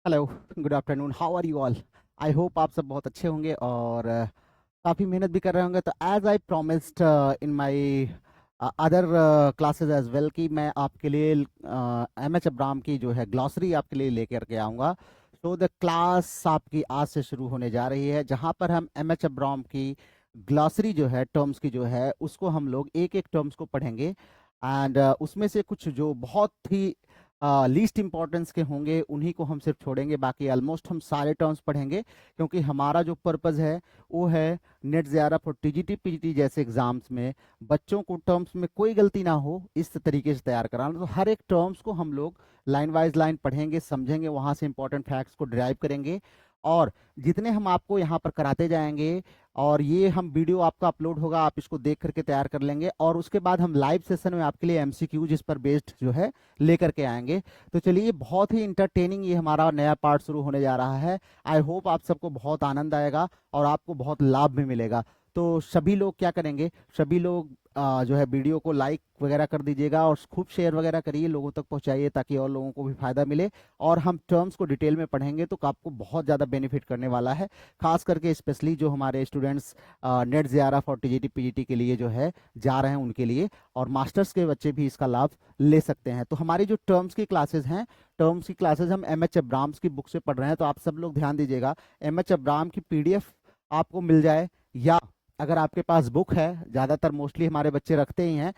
Hello, good afternoon, how are you all. I hope आप सब बहुत अच्छे होंगे और काफ़ी मेहनत भी कर रहे होंगे। तो as I promised in my other classes as well कि मैं आपके लिए एम एच अब्राम की जो है ग्लॉसरी आपके लिए लेकर के आऊँगा। तो द क्लास आपकी आज से शुरू होने जा रही है, जहाँ पर हम एम एच अब्राम की ग्लॉसरी जो है टर्म्स की जो है उसको हम लोग एक एक टर्म्स को पढ़ेंगे। एंड उसमें से कुछ जो बहुत ही लीस्ट इंपॉर्टेंस के होंगे उन्हीं को हम सिर्फ छोड़ेंगे, बाकी ऑलमोस्ट हम सारे टर्म्स पढ़ेंगे, क्योंकि हमारा जो पर्पस है वो है नेट ज़्यादा फॉर टीजीटी पीजीटी जैसे एग्जाम्स में बच्चों को टर्म्स में कोई गलती ना हो इस तरीके से तैयार कराना। तो हर एक टर्म्स को हम लोग लाइन वाइज लाइन पढ़ेंगे, समझेंगे, वहाँ से इंपॉर्टेंट फैक्ट्स को ड्राइव करेंगे और जितने हम आपको यहाँ पर कराते जाएंगे और ये हम वीडियो आपका अपलोड होगा, आप इसको देख करके तैयार कर लेंगे और उसके बाद हम लाइव सेशन में आपके लिए एमसीक्यू जिस पर बेस्ड जो है लेकर के आएंगे। तो चलिए, बहुत ही इंटरटेनिंग ये हमारा नया पार्ट शुरू होने जा रहा है। आई होप आप सबको बहुत आनंद आएगा और आपको बहुत लाभ भी मिलेगा। तो सभी लोग क्या करेंगे, सभी लोग जो है वीडियो को लाइक वगैरह कर दीजिएगा और खूब शेयर वगैरह करिए, लोगों तक पहुंचाइए ताकि और लोगों को भी फायदा मिले। और हम टर्म्स को डिटेल में पढ़ेंगे तो आपको बहुत ज़्यादा बेनिफिट करने वाला है, खास करके स्पेशली जो हमारे स्टूडेंट्स नेट ज़ियारा फॉर टीजीटी पीजीटी के लिए जो है जा रहे हैं उनके लिए, और मास्टर्स के बच्चे भी इसका लाभ ले सकते हैं। तो हमारी जो टर्म्स की क्लासेस हैं, टर्म्स की क्लासेस हम एम एच अब्राम्स की बुक से पढ़ रहे हैं। तो आप सब लोग ध्यान दीजिएगा, एम एच अब्राम की पीडीएफ आपको मिल जाए, या अगर आपके पास बुक है, ज़्यादातर मोस्टली हमारे बच्चे रखते ही हैं,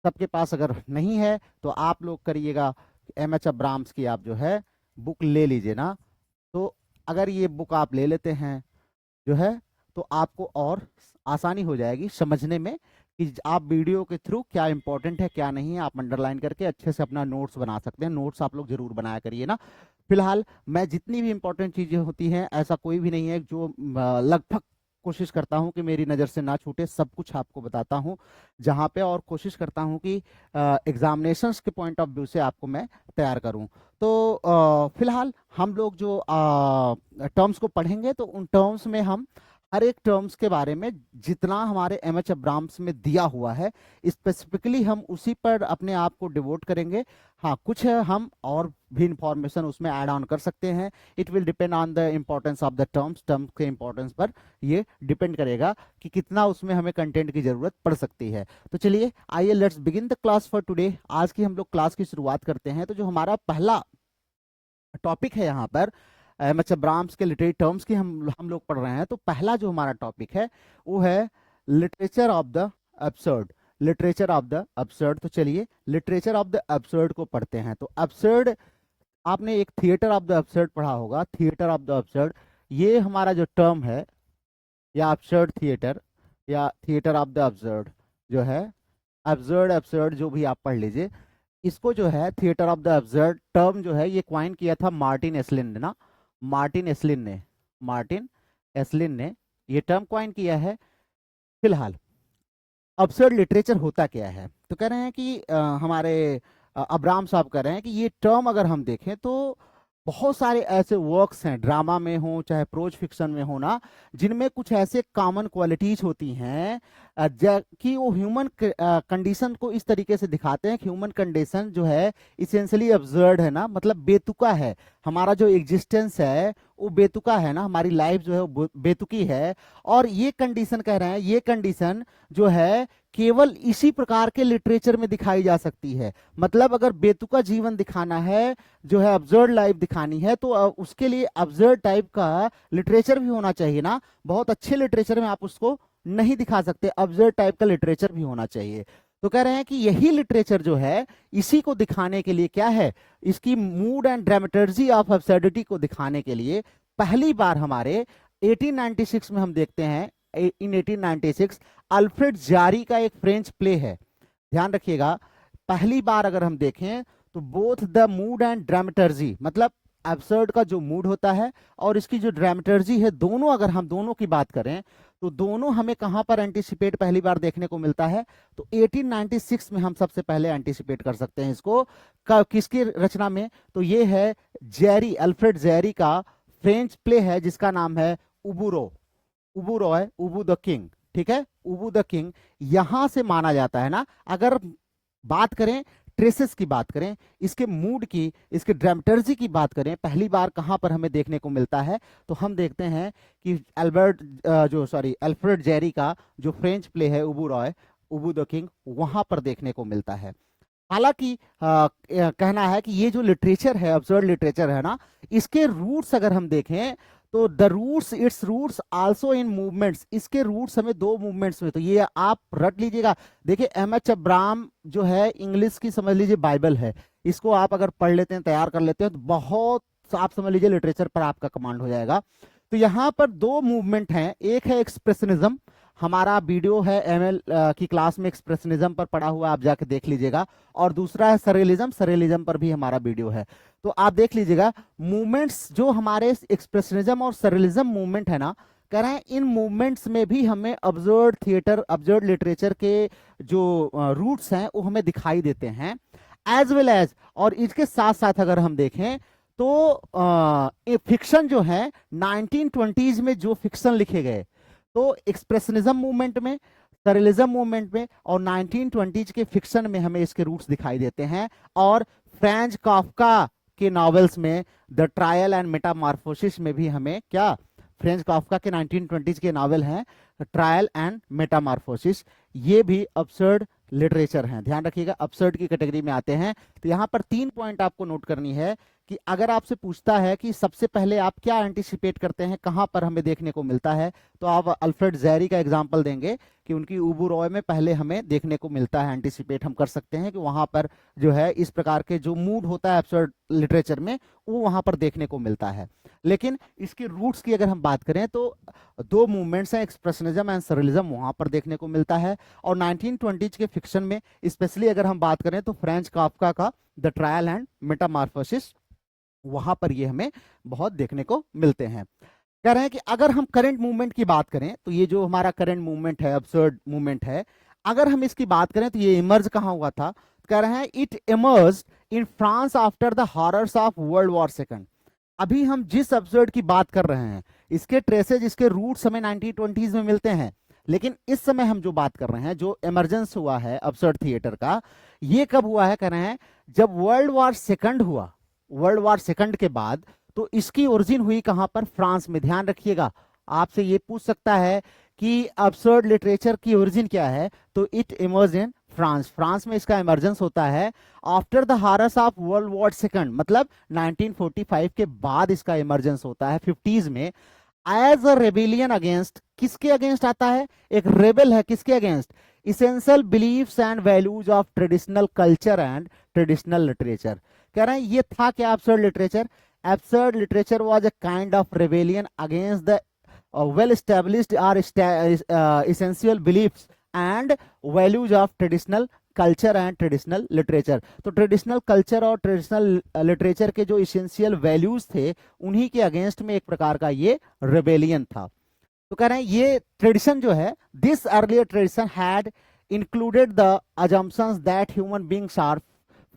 सबके पास अगर नहीं है तो आप लोग करिएगा एम एच अब्राम्स की आप जो है बुक ले लीजिए ना। तो अगर ये बुक आप ले लेते हैं जो है तो आपको और आसानी हो जाएगी समझने में कि आप वीडियो के थ्रू क्या इंपॉर्टेंट है क्या नहीं है, आप अंडरलाइन करके अच्छे से अपना नोट्स बना सकते हैं। नोट्स आप लोग जरूर बनाया करिए ना। फिलहाल मैं जितनी भी इंपॉर्टेंट चीजें होती हैं, ऐसा कोई भी नहीं है जो लगभग कोशिश करता हूं कि मेरी नज़र से ना छूटे, सब कुछ आपको बताता हूं जहां पे, और कोशिश करता हूं कि एग्जामिनेशंस के पॉइंट ऑफ व्यू से आपको मैं तैयार करूं। तो फिलहाल हम लोग जो टर्म्स को पढ़ेंगे तो उन टर्म्स में हम हर एक टर्म्स के बारे में जितना हमारे एम एच अब्राम्स में दिया हुआ है स्पेसिफिकली हम उसी पर अपने आप को डिवोट करेंगे। हाँ, कुछ है हम और भी इंफॉर्मेशन उसमें ऐड ऑन कर सकते हैं। It will depend on the importance of the terms, terms के इम्पोर्टेंस पर ये डिपेंड करेगा कि कितना उसमें हमें कंटेंट की जरूरत पड़ सकती है। तो चलिए, आइए let's begin the class for today. आज की हम लोग क्लास की शुरुआत करते हैं। तो जो हमारा पहला टॉपिक है यहाँ पर मतलब ब्राह्म्स के लिटरेरी टर्म्स की हम लोग पढ़ रहे हैं। तो पहला जो हमारा टॉपिक है वो है literature of the absurd. Literature of the absurd. तो चलिए लिटरेचर ऑफ द अब्सर्ड को पढ़ते हैं। तो अब्सर्ड, आपने एक थिएटर ऑफ द अब्सर्ड पढ़ा होगा, थिएटर ऑफ द अब्सर्ड। ये हमारा जो टर्म है, या अब्सर्ड थिएटर या थिएटर ऑफ द अब्सर्ड जो है, अब्सर्ड अब्सर्ड जो भी आप पढ़ लीजिए, इसको जो है theatre of the absurd term जो है ये क्वाइन किया था मार्टिन एस्लिन ने ना। मार्टिन एस्लिन ने ये टर्म क्वाइन किया है। फिलहाल अब्सर्ड लिटरेचर होता क्या है, तो कह रहे हैं कि हमारे अब्राम साहब कह रहे हैं कि ये टर्म अगर हम देखें तो बहुत सारे ऐसे वर्क्स हैं, ड्रामा में हो चाहे प्रोज फिक्शन में हो ना, जिनमें कुछ ऐसे कॉमन क्वालिटीज होती हैं कि वो ह्यूमन कंडीशन को इस तरीके से दिखाते हैं कि ह्यूमन कंडीशन जो है इसेंशियली अब्सर्ड है ना, मतलब बेतुका है। हमारा जो एग्जिस्टेंस है वो बेतुका है ना, हमारी लाइफ जो है वो बेतुकी है। और ये कंडीशन कह रहे हैं, ये कंडीशन जो है केवल इसी प्रकार के लिटरेचर में दिखाई जा सकती है। मतलब अगर बेतुका जीवन दिखाना है, जो है अब्सर्ड लाइफ दिखानी है, तो उसके लिए अब्सर्ड टाइप का लिटरेचर भी होना चाहिए ना। बहुत अच्छे लिटरेचर में आप उसको नहीं दिखा सकते, अब्सर्ड टाइप का लिटरेचर भी होना चाहिए। तो कह रहे हैं कि यही लिटरेचर जो है इसी को दिखाने के लिए क्या है, इसकी मूड एंड ड्रामेटर्जी ऑफ अब्सर्डिटी को दिखाने के लिए पहली बार हमारे 1896 में हम देखते हैं, इन 1896 अल्फ्रेड जारी का एक फ्रेंच प्ले है। ध्यान रखिएगा, पहली बार अगर हम देखें तो बोथ द मूड एंड ड्रामेटर्जी, मतलब एब्सर्ड का जो मूड होता है और इसकी जो ड्रामेटर्जी है, दोनों अगर हम दोनों की बात करें तो दोनों हमें कहां पर एंटीसिपेट पहली बार देखने को मिलता है, तो 1896 में हम सबसे पहले एंटीसिपेट कर सकते हैं इसको। किसकी रचना में, तो ये है जेरी, अल्फ्रेड जेरी का फ्रेंच प्ले है जिसका नाम है उबूरो। उबूरो है, उबू द किंग, ठीक है, उबू द किंग। यहां से माना जाता है ना, अगर बात करें ट्रेसेस की बात करें, इसके मूड की, इसके ड्रामेटर्जी की बात करें, पहली बार कहाँ पर हमें देखने को मिलता है, तो हम देखते हैं कि अल्फ्रेड जेरी का जो फ्रेंच प्ले है उबू रॉय, उबू द किंग, वहां पर देखने को मिलता है। हालांकि कहना है कि ये जो लिटरेचर है, अब्सर्ड लिटरेचर है ना, इसके रूट्स अगर हम देखें तो the roots, it's roots also in movements, इसके रूट्स हमें दो मूवमेंट्स में, तो ये आप रट लीजिएगा। देखिए एम एच अब्राम जो है इंग्लिश की समझ लीजिए बाइबल है, इसको आप अगर पढ़ लेते हैं, तैयार कर लेते हैं, तो बहुत आप समझ लीजिए लिटरेचर पर आपका कमांड हो जाएगा। तो यहाँ पर दो मूवमेंट हैं, एक है एक्सप्रेशनिज्म, हमारा वीडियो है एमएल की क्लास में एक्सप्रेशनिज्म पर पड़ा हुआ, आप जाके देख लीजिएगा, और दूसरा है सरेलिज्म, सरेलिज्म पर भी हमारा वीडियो है, तो आप देख लीजिएगा। मूवमेंट्स जो हमारे एक्सप्रेशनिज्म और सरेलिज्म मूवमेंट है ना, कह रहे हैं इन मूवमेंट्स में भी हमें ऑब्जर्व्ड थिएटर, ऑब्जर्व्ड लिटरेचर के जो रूट्स हैं वो हमें दिखाई देते हैं, एज वेल एज, और इसके साथ साथ अगर हम देखें तो फिक्शन जो है 1920s में जो फिक्शन लिखे गए, तो एक्सप्रेशनिज्म मूवमेंट में, सरेलिज्म मूवमेंट में और 1920s के फिक्शन में हमें इसके रूट्स दिखाई देते हैं। और फ्रांज काफ्का के नॉवेल्स में द ट्रायल एंड मेटामॉर्फोसिस में भी हमें क्या, फ्रेंच काफ्का के 1920s के नॉवेल हैं ट्रायल एंड मेटामॉर्फोसिस, ये भी अब्सर्ड लिटरेचर हैं, ध्यान रखिएगा अब्सर्ड की कैटेगरी में आते हैं। तो यहाँ पर 3 पॉइंट आपको नोट करनी है कि अगर आपसे पूछता है कि सबसे पहले आप क्या एंटिसिपेट करते हैं, कहां पर हमें देखने को मिलता है, तो आप अल्फ्रेड जेरी का एग्जांपल देंगे कि उनकी उबू रॉय में पहले हमें देखने को मिलता है, एंटिसिपेट हम कर सकते हैं कि वहां पर जो है इस प्रकार के जो मूड होता है अब्सर्ड लिटरेचर में, वो वहां पर देखने को मिलता है। लेकिन इसके रूट्स की अगर हम बात करें तो दो मूवमेंट्स हैं, एक्सप्रेशनिज्म एंड सरेलिज्म, वहां पर देखने को मिलता है। और 1920s के फिक्शन में स्पेशली अगर हम बात करें तो फ्रेंच काफ्का का द ट्रायल एंड मेटामॉर्फोसिस, वहां पर ये हमें बहुत देखने को मिलते हैं। कह रहे हैं कि अगर हम करंट मूवमेंट की बात करें तो ये जो हमारा करंट मूवमेंट है, अब्सर्ड मूवमेंट है, अगर हम इसकी बात करें तो ये इमर्ज कहां हुआ था, कह रहे हैं it emerge in France after the horrors of world war second. अभी हम जिस अब्सर्ड की बात कर रहे हैं, इसके ट्रेसेज, इसके रूट्स हमें 1920s में मिलते हैं, लेकिन इस समय हम जो बात कर रहे हैं, जो इमरजेंस हुआ है अब्सर्ड थिएटर का, ये कब हुआ है, कह रहे हैं जब वर्ल्ड वॉर सेकंड हुआ, वर्ल्ड वॉर सेकंड के बाद। तो इसकी ओरिजिन हुई कहां पर, फ्रांस में। ध्यान रखिएगा, आपसे ये पूछ सकता है कि अब्सर्ड लिटरेचर की ओरिजिन क्या है, तो it emerge in France, France में इसका इमरजेंस होता है after the horrors of world war second, मतलब 1945 के बाद इसका इमरजेंस होता है 50s में, एज अ रेबिलियन अगेंस्ट, किसके अगेंस्ट आता है, एक रेबल है, किसके against, essential beliefs and values of traditional culture and traditional literature. कह रहे हैं ये था क्या absurd literature, absurd literature was a kind of rebellion against the well established or essential beliefs and values of traditional culture and traditional literature। तो traditional culture और traditional literature के जो इसेंशियल वैल्यूज थे, उन्हीं के अगेंस्ट में एक प्रकार का ये रेबेलियन था। तो कह रहे हैं ये ट्रेडिशन जो है, this earlier tradition had included the assumptions that human beings are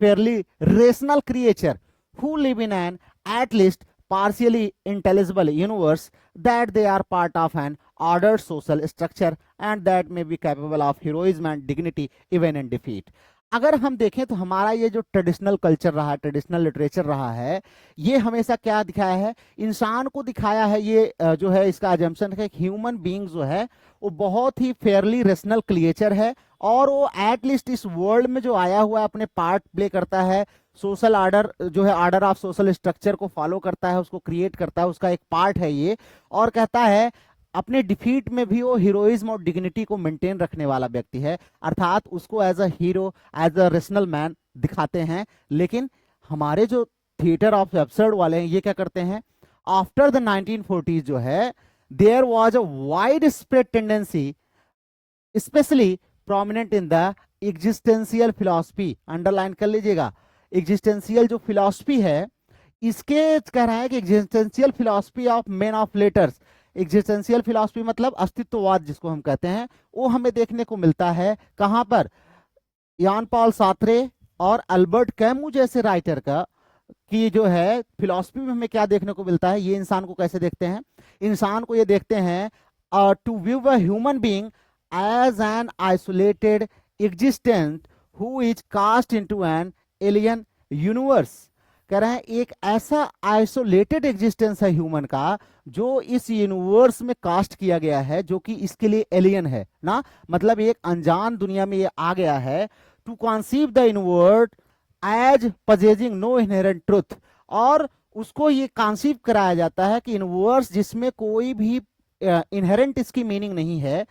fairly rational creature who live in an at least partially intelligible universe, that they are part of an ordered social structure and that may be capable of heroism and dignity even in defeat। अगर हम देखें तो हमारा ये जो traditional culture रहा है, traditional literature रहा है, ये हमेशा क्या दिखाया है, इंसान को दिखाया है, ये जो है इसका अजम्पशन है कि ह्यूमन बीइंग जो है वो बहुत ही फेयरली रेशनल क्रिएचर है, और वो एटलीस्ट इस वर्ल्ड में जो आया हुआ है अपने पार्ट प्ले करता है, सोशल आर्डर जो है, आर्डर ऑफ सोशल स्ट्रक्चर को फॉलो करता है, उसको क्रिएट करता है, उसका एक पार्ट है ये। और कहता है अपने डिफीट में भी वो हीरोइज्म और डिग्निटी को मेंटेन रखने वाला व्यक्ति है, अर्थात उसको as a hero, as a rational man दिखाते हैं। लेकिन हमारे जो थिएटर ऑफ एब्सर्ड वाले हैं, ये क्या करते हैं, आफ्टर द 1940s जो है, there was a wide spread tendency especially prominent in the existential philosophy, underline कर लीजिएगा, एग्जिस्टेंशियल जो फिलॉसफी है, इसके कह रहा है कि existential philosophy of main of letters, existential philosophy मतलब अस्तित्ववाद जिसको हम कहते हैं, वो हमें देखने को मिलता है कहां पर, यान पॉल सार्त्रे और अल्बर्ट कैमू जैसे राइटर का की जो है फिलॉसफी में हमें क्या देखने को मिलता है, ये इंसान को कैसे देखते हैं, इंसान को ये देखते हैं to view a human being as an isolated existent who is cast into an alien universe. कह रहे हैं एक ऐसा आइसोलेटेड एग्जिस्टेंस है ह्यूमन का जो इस यूनिवर्स में कास्ट किया गया है, जो कि इसके लिए एलियन है ना, मतलब एक अनजान दुनिया में ये आ गया है। To conceive the universe as possessing no inherent truth, और उसको ये कॉन्सीव कराया जाता है कि यूनिवर्स जिसमें कोई भी इनहेरेंट इसकी मीनिंग नहीं है,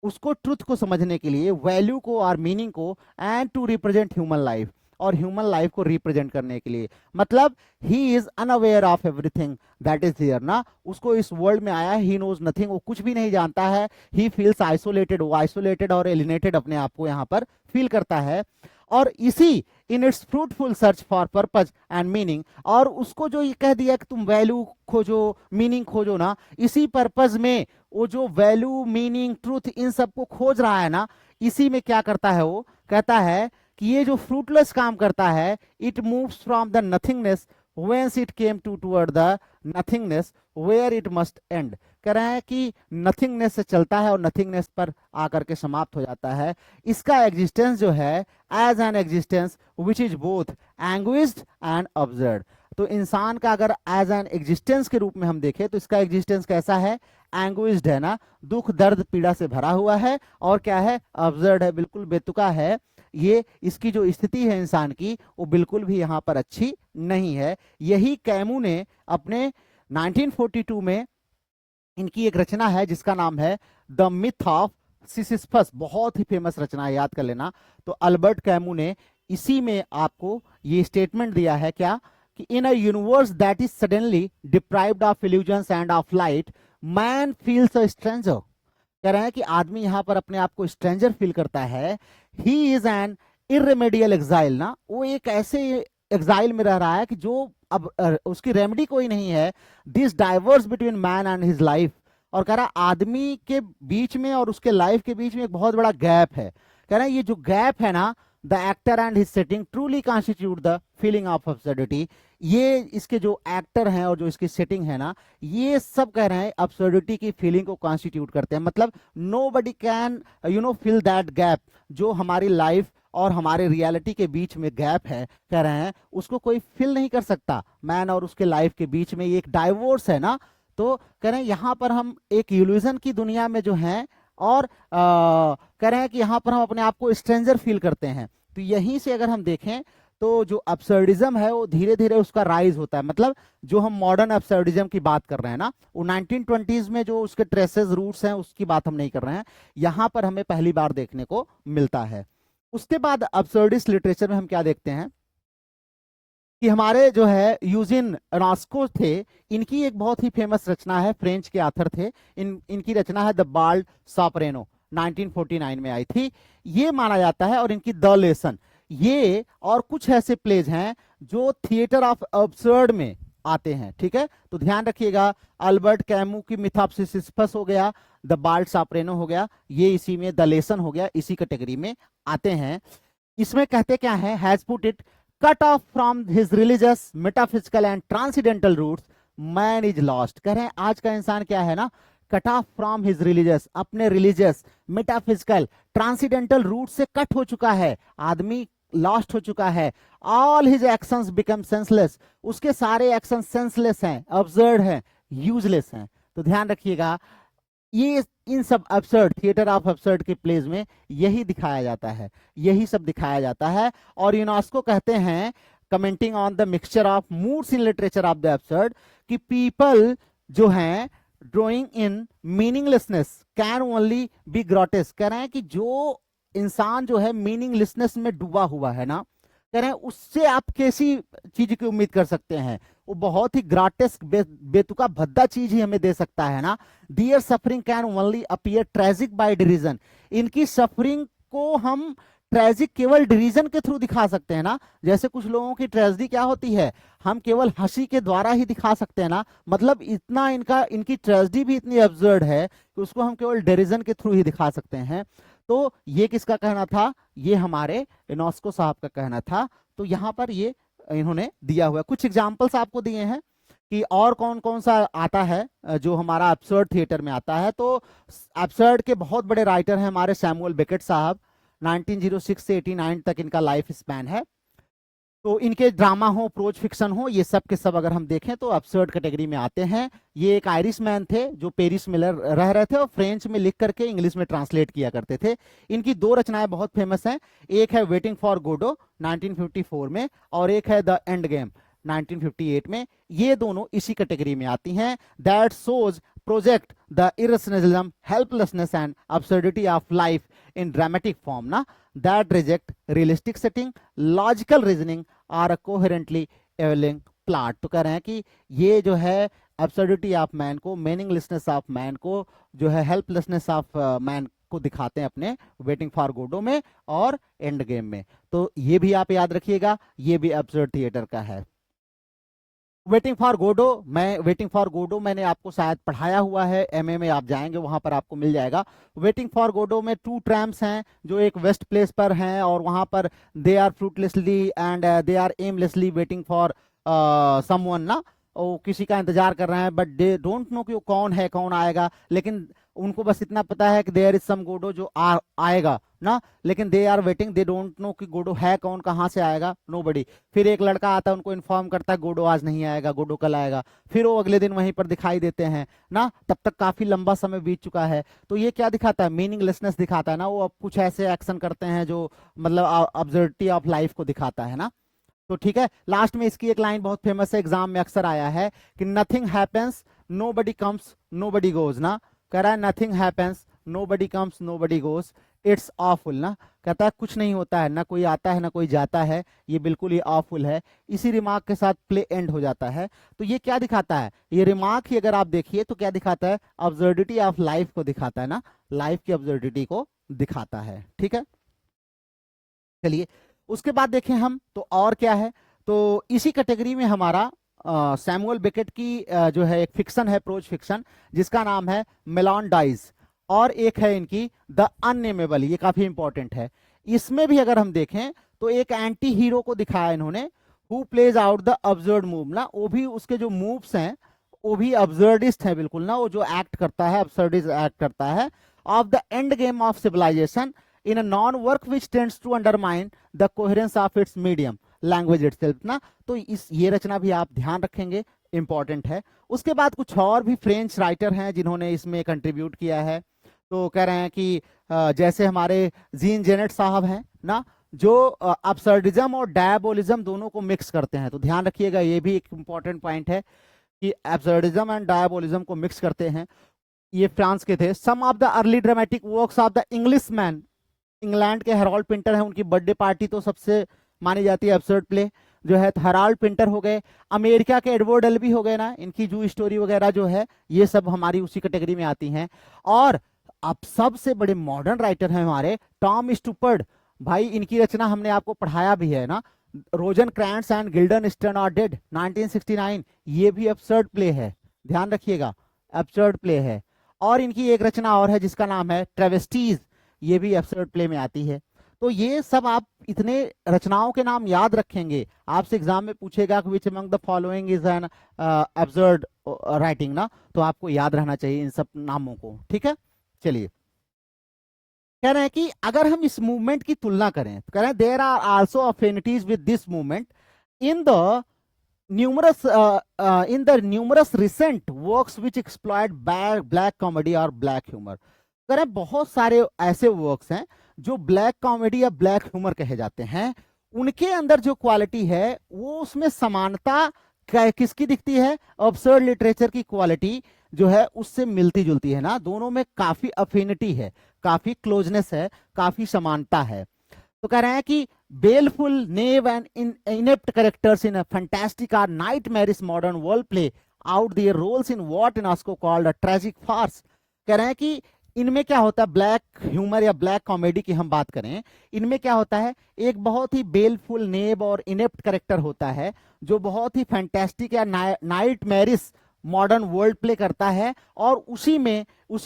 उसको ट्रुथ को समझने के लिए, वैल्यू को और मीनिंग को, and to represent human life, और ह्यूमन लाइफ को रिप्रेजेंट करने के लिए। मतलब he is unaware of everything that is here ना, उसको इस वर्ल्ड में आया, ही नोज नथिंग, वो कुछ भी नहीं जानता है। ही फील्स आइसोलेटेड, वो आइसोलेटेड और एलिनेटेड अपने आप को यहाँ पर फील करता है। और इसी in its fruitful search for purpose and meaning, और उसको जो ये कह दिया कि तुम वैल्यू खोजो, मीनिंग खोजो ना, इसी पर्पज में वो जो वैल्यू, मीनिंग, ट्रूथ, इन सबको खोज रहा है ना, इसी में क्या करता है, वो कहता है कि ये जो फ्रूटलेस काम करता है, it moves from the nothingness whence it came toward the nothingness where it must end. कह रहे हैं कि नथिंगनेस से चलता है और नथिंगनेस पर आकर के समाप्त हो जाता है। इसका एग्जिस्टेंस जो है as an existence which is both anguished and absurd. तो इंसान का अगर एज एन एग्जिस्टेंस के रूप में हम देखें तो इसका एग्जिस्टेंस कैसा है, एंग्विज्ड है ना, दुख दर्द पीड़ा से भरा हुआ है, और क्या है, अब्जर्ड है, बिल्कुल बेतुका है। ये इसकी जो स्थिति है इंसान की, वो बिल्कुल भी यहाँ पर अच्छी नहीं है। यही कैमू ने अपने 1942 में, इनकी एक रचना है जिसका नाम है द मिथ ऑफ सिसिस्फस, बहुत ही फेमस रचना है, याद कर लेना। तो अल्बर्ट कैमू ने इसी में आपको ये स्टेटमेंट दिया है क्या, कि in a universe that is suddenly deprived of illusions and of light, man feels a stranger. कह रहे हैं कि आदमी यहां पर अपने आप को स्ट्रेंजर फील करता है। ही इज एन इरेमेडियल एग्जाइल ना, वो एक ऐसे एग्जाइल में रह रहा है कि जो अब उसकी रेमेडी कोई नहीं है। This diverse between man and his life, और कह रहा है आदमी के बीच में और उसके लाइफ के बीच में एक बहुत बड़ा गैप है। कह रहा है ये जो गैप है ना, the actor and his setting truly constitute the feeling of absurdity. ये इसके जो एक्टर हैं और जो इसकी सेटिंग है ना, ये सब कह रहे हैं अब्सर्डिटी की फीलिंग को कॉन्स्टिट्यूट करते हैं। मतलब nobody can fill that gap, जो हमारी लाइफ और हमारे रियलिटी के बीच में गैप है, कह रहे हैं उसको कोई फिल नहीं कर सकता। मैन और उसके लाइफ के बीच में ये एक डाइवोर्स है ना, तो कह रहे हैं यहाँ पर हम एक इल्यूजन की दुनिया में जो हैं, और कह रहे हैं कि यहाँ पर हम अपने आप को स्ट्रेंजर फील करते हैं। तो यहीं से अगर हम देखें तो जो अब्सर्डिज्म है वो धीरे धीरे उसका राइज होता है। मतलब जो हम मॉडर्न अब्सर्डिज्म की बात कर रहे हैं ना, वो 1920s में जो उसके ट्रेसेस, रूट्स हैं, उसकी बात हम नहीं कर रहे हैं, यहाँ पर हमें पहली बार देखने को मिलता है। उसके बाद अब्सर्डिस्ट लिटरेचर में हम क्या देखते हैं कि हमारे जो है यूजिन रॉस्को थे, इनकी एक बहुत ही फेमस रचना है, फ्रेंच के आथर थे, इनकी रचना है द बाल्ड सॉपरेनो, 1949 में आई थी। ये माना जाता है, और इनकी द लेसन, ये और कुछ ऐसे प्लेज हैं जो थिएटर ऑफ अब्सर्ड में आते हैं। ठीक है, तो ध्यान रखिएगा, अल्बर्ट कैमू की मिथ ऑफ सिसिस्फस हो गया, द बाल्ड सॉपरेनो हो गया, ये इसी में, द लेसन हो गया, इसी कैटेगरी में आते हैं। इसमें कहते क्या है, has put it, cut off from his religious, metaphysical and transcendental roots, man is lost. कह रहे हैं आज का इंसान क्या है ना, cut off from his religious, अपने रिलीजियस, मेटाफिजिकल, ट्रांसीडेंटल रूट से कट हो चुका है, आदमी लॉस्ट हो चुका है। All his actions become senseless, उसके सारे एक्शन सेंसलेस हैं, अब्सर्ड हैं, यूजलेस हैं। तो ध्यान रखिएगा, ये इन सब अब्सर्ड, थिएटर ऑफ अब्सर्ड के प्लेज में यही दिखाया जाता है, यही सब दिखाया जाता है। और यूनेस्को कहते हैं, commenting on the mixture of moods in literature of the absurd, कि पीपल जो हैं drawing in meaninglessness can only be grotesque. कह रहे हैं कि जो इंसान जो है मीनिंगलेसनेस में डूबा हुआ है ना, कह रहे हैं उससे आप कैसी चीज की उम्मीद कर सकते हैं, वो बहुत ही ग्राटेस्क, बेतुका भद्दा चीज ही हमें दे सकता है ना। Their suffering can only appear tragic by derision, इनकी सफरिंग को हम ट्रेजिक केवल डिरीजन के थ्रू दिखा सकते हैं ना। जैसे कुछ लोगों की ट्रेजेडी क्या होती है, हम केवल हंसी के द्वारा ही दिखा सकते हैं ना। मतलब इतना इनकी ट्रेजेडी भी इतनी अब्सर्ड है कि उसको हम केवल डिरीजन के थ्रू ही दिखा सकते हैं। तो ये किसका कहना था, ये हमारे यूनेस्को साहब का कहना था। तो यहाँ पर ये इन्होंने दिया हुआ, कुछ एग्जाम्पल्स आपको दिए हैं कि और कौन कौन सा आता है जो हमारा एब्सर्ड थिएटर में आता है। तो एब्सर्ड के बहुत बड़े राइटर हैं हमारे सैमुअल बेकेट साहब, 1906 से 89 तक इनका लाइफ स्पैन है। तो इनके ड्रामा हो, प्रोज फिक्शन हो, ये सब के सब अगर हम देखें तो अब्सर्ड कैटेगरी में आते हैं। ये एक आयरिश मैन थे जो पेरिस में रह रहे थे और फ्रेंच में लिख करके इंग्लिश में ट्रांसलेट किया करते थे। इनकी दो रचनाएं बहुत फेमस हैं, एक है वेटिंग फॉर गोडो 1954 में और एक है द एंड गेम 1958 में। ये दोनों इसी कैटेगरी में आती हैं। That shows project the irrationalism, helplessness and absurdity of life in dramatic form ना, that reject realistic setting, logical reasoning और coherently evolving plot। तो कह रहे हैं कि ये जो है absurdity of man को, meaninglessness of man को, जो है helplessness of man को दिखाते हैं अपने वेटिंग फॉर गोडो में और एंड गेम में। तो ये भी आप याद रखिएगा, ये भी absurd थिएटर का है। वेटिंग फॉर गोडो मैंने आपको शायद पढ़ाया हुआ है, एमए में आप जाएंगे वहां पर आपको मिल जाएगा। वेटिंग फॉर गोडो में 2 ट्रैम्प्स हैं जो एक वेस्ट प्लेस पर हैं और वहां पर they are fruitlessly and they are aimlessly waiting for someone ना, वो किसी का इंतजार कर रहे हैं बट दे डोंट नो कि वो कौन है, कौन आएगा, लेकिन उनको बस इतना पता है कि देयर इज सम गोडो जो आएगा ना, लेकिन they are waiting, they don't know कि गोडो है कौन, कहाँ से आएगा, नोबडी। फिर एक लड़का आता है उनको इन्फॉर्म करता है गोडो आज नहीं आएगा, गोडो कल आएगा। फिर वो अगले दिन वहीं पर दिखाई देते हैं ना, तब तक काफी लंबा समय बीत चुका है। तो ये क्या दिखाता है, मीनिंगलेसनेस दिखाता है ना, वो अब कुछ ऐसे एक्शन करते हैं जो मतलब अब्सर्डिटी ऑफ लाइफ को दिखाता है ना। तो ठीक है, लास्ट में इसकी एक लाइन बहुत फेमस है, एग्जाम में अक्सर आया है कि nothing happens nobody comes nobody goes ना, कह रहा है nothing happens nobody comes nobody goes it's awful ना, कहता है कुछ नहीं होता है, ना कोई आता है ना कोई जाता है, ये बिल्कुल ही ऑफुल है। इसी रिमार्क के साथ प्ले एंड हो जाता है। तो ये क्या दिखाता है, ये रिमार्क ही अगर आप देखिए तो क्या दिखाता है, अब्सर्डिटी ऑफ लाइफ को दिखाता है ना, लाइफ की अब्सर्डिटी को दिखाता है। ठीक है, चलिए उसके बाद देखें हम तो और क्या है। तो इसी कैटेगरी में हमारा सैमुअल बेकेट की जो है एक फिक्शन है, प्रोज फिक्शन, जिसका नाम है मेलॉन्डाइज, और एक है इनकी द अननेमेबल, ये काफी इंपॉर्टेंट है। इसमें भी अगर हम देखें तो एक एंटी हीरो को दिखाया इन्होंने, who plays out the absurd move ना, वो भी उसके जो मूव्स हैं वो भी अब्सर्डिस्ट है बिल्कुल ना, वो जो एक्ट करता है अब्सर्डिस्ट एक्ट करता है। Of the end game of civilisation in a non-work which tends to undermine the coherence of its medium language itself ना। तो इस ये रचना भी आप ध्यान रखेंगे, इंपॉर्टेंट है। उसके बाद कुछ और भी फ्रेंच राइटर हैं जिन्होंने इसमें कंट्रीब्यूट किया है। तो कह रहे हैं कि जैसे हमारे जीन जेनेट साहब हैं ना, जो अब्सर्डिज्म और डायबोलिज्म दोनों को मिक्स करते हैं। तो ध्यान रखिएगा, ये भी एक इंपॉर्टेंट पॉइंट है कि अब्सर्डिज्म एंड डायबोलिज्म को मिक्स करते हैं। ये फ्रांस के थे। Some of the early dramatic works of the English man, England के हेराल्ड पिंटर हैं, उनकी बर्थडे पार्टी तो सबसे मानी जाती है अब्सर्ड प्ले जो है। तो हेराल्ड पिंटर हो गए, अमेरिका के एडवर्ड एल्बी हो गए ना, इनकी जू स्टोरी वगैरह जो है ये सब हमारी उसी कैटेगरी में आती हैं। और अब सबसे बड़े मॉडर्न राइटर हैं हमारे टॉम स्टूपर्ड, भाई इनकी रचना हमने आपको पढ़ाया भी है ना, रोजन क्रैंट्स एंड गिल्डन स्टर्न आर डेड 1969, ये भी अब्सर्ड प्ले है, ध्यान रखिएगा अब्सर्ड प्ले है। और इनकी एक रचना और है जिसका नाम है ट्रेवेस्टीज, ये भी अब्सर्ड प्ले में आती है। तो ये सब आप इतने रचनाओं के नाम याद रखेंगे, आपसे एग्जाम में पूछेगा कि विच among the following is an absurd writing ना, तो आपको याद रहना चाहिए इन सब नामों को। ठीक है, चलिए कह रहे हैं कि अगर हम इस मूवमेंट की तुलना करें तो कह रहे हैं there are also affinities with this movement in the numerous recent works which exploit black comedy और black humor। कह रहे हैं बहुत सारे ऐसे वर्क्स हैं जो ब्लैक कॉमेडी या ब्लैक ह्यूमर कहे जाते हैं, उनके अंदर जो क्वालिटी है वो उसमें समानता किसकी दिखती है, अब्सर्ड लिटरेचर की क्वालिटी जो है उससे मिलती जुलती है ना, दोनों में काफी अफिनिटी है, काफी क्लोजनेस है, काफी समानता है। तो कह रहे हैं कि baleful, knave and inept characters in a fantastic or nightmarish modern world play out their roles in what Inesco called a tragic farce। कह रहे हैं कि इनमें क्या होता है, ब्लैक ह्यूमर या ब्लैक कॉमेडी की हम बात करें, इनमें क्या होता है, एक बहुत ही बेलफुल, नेब और इनेप्ट कैरेक्टर होता है जो बहुत ही फैंटास्टिक या नाइटमेरिश मॉडर्न वर्ल्ड प्ले करता है, और उसी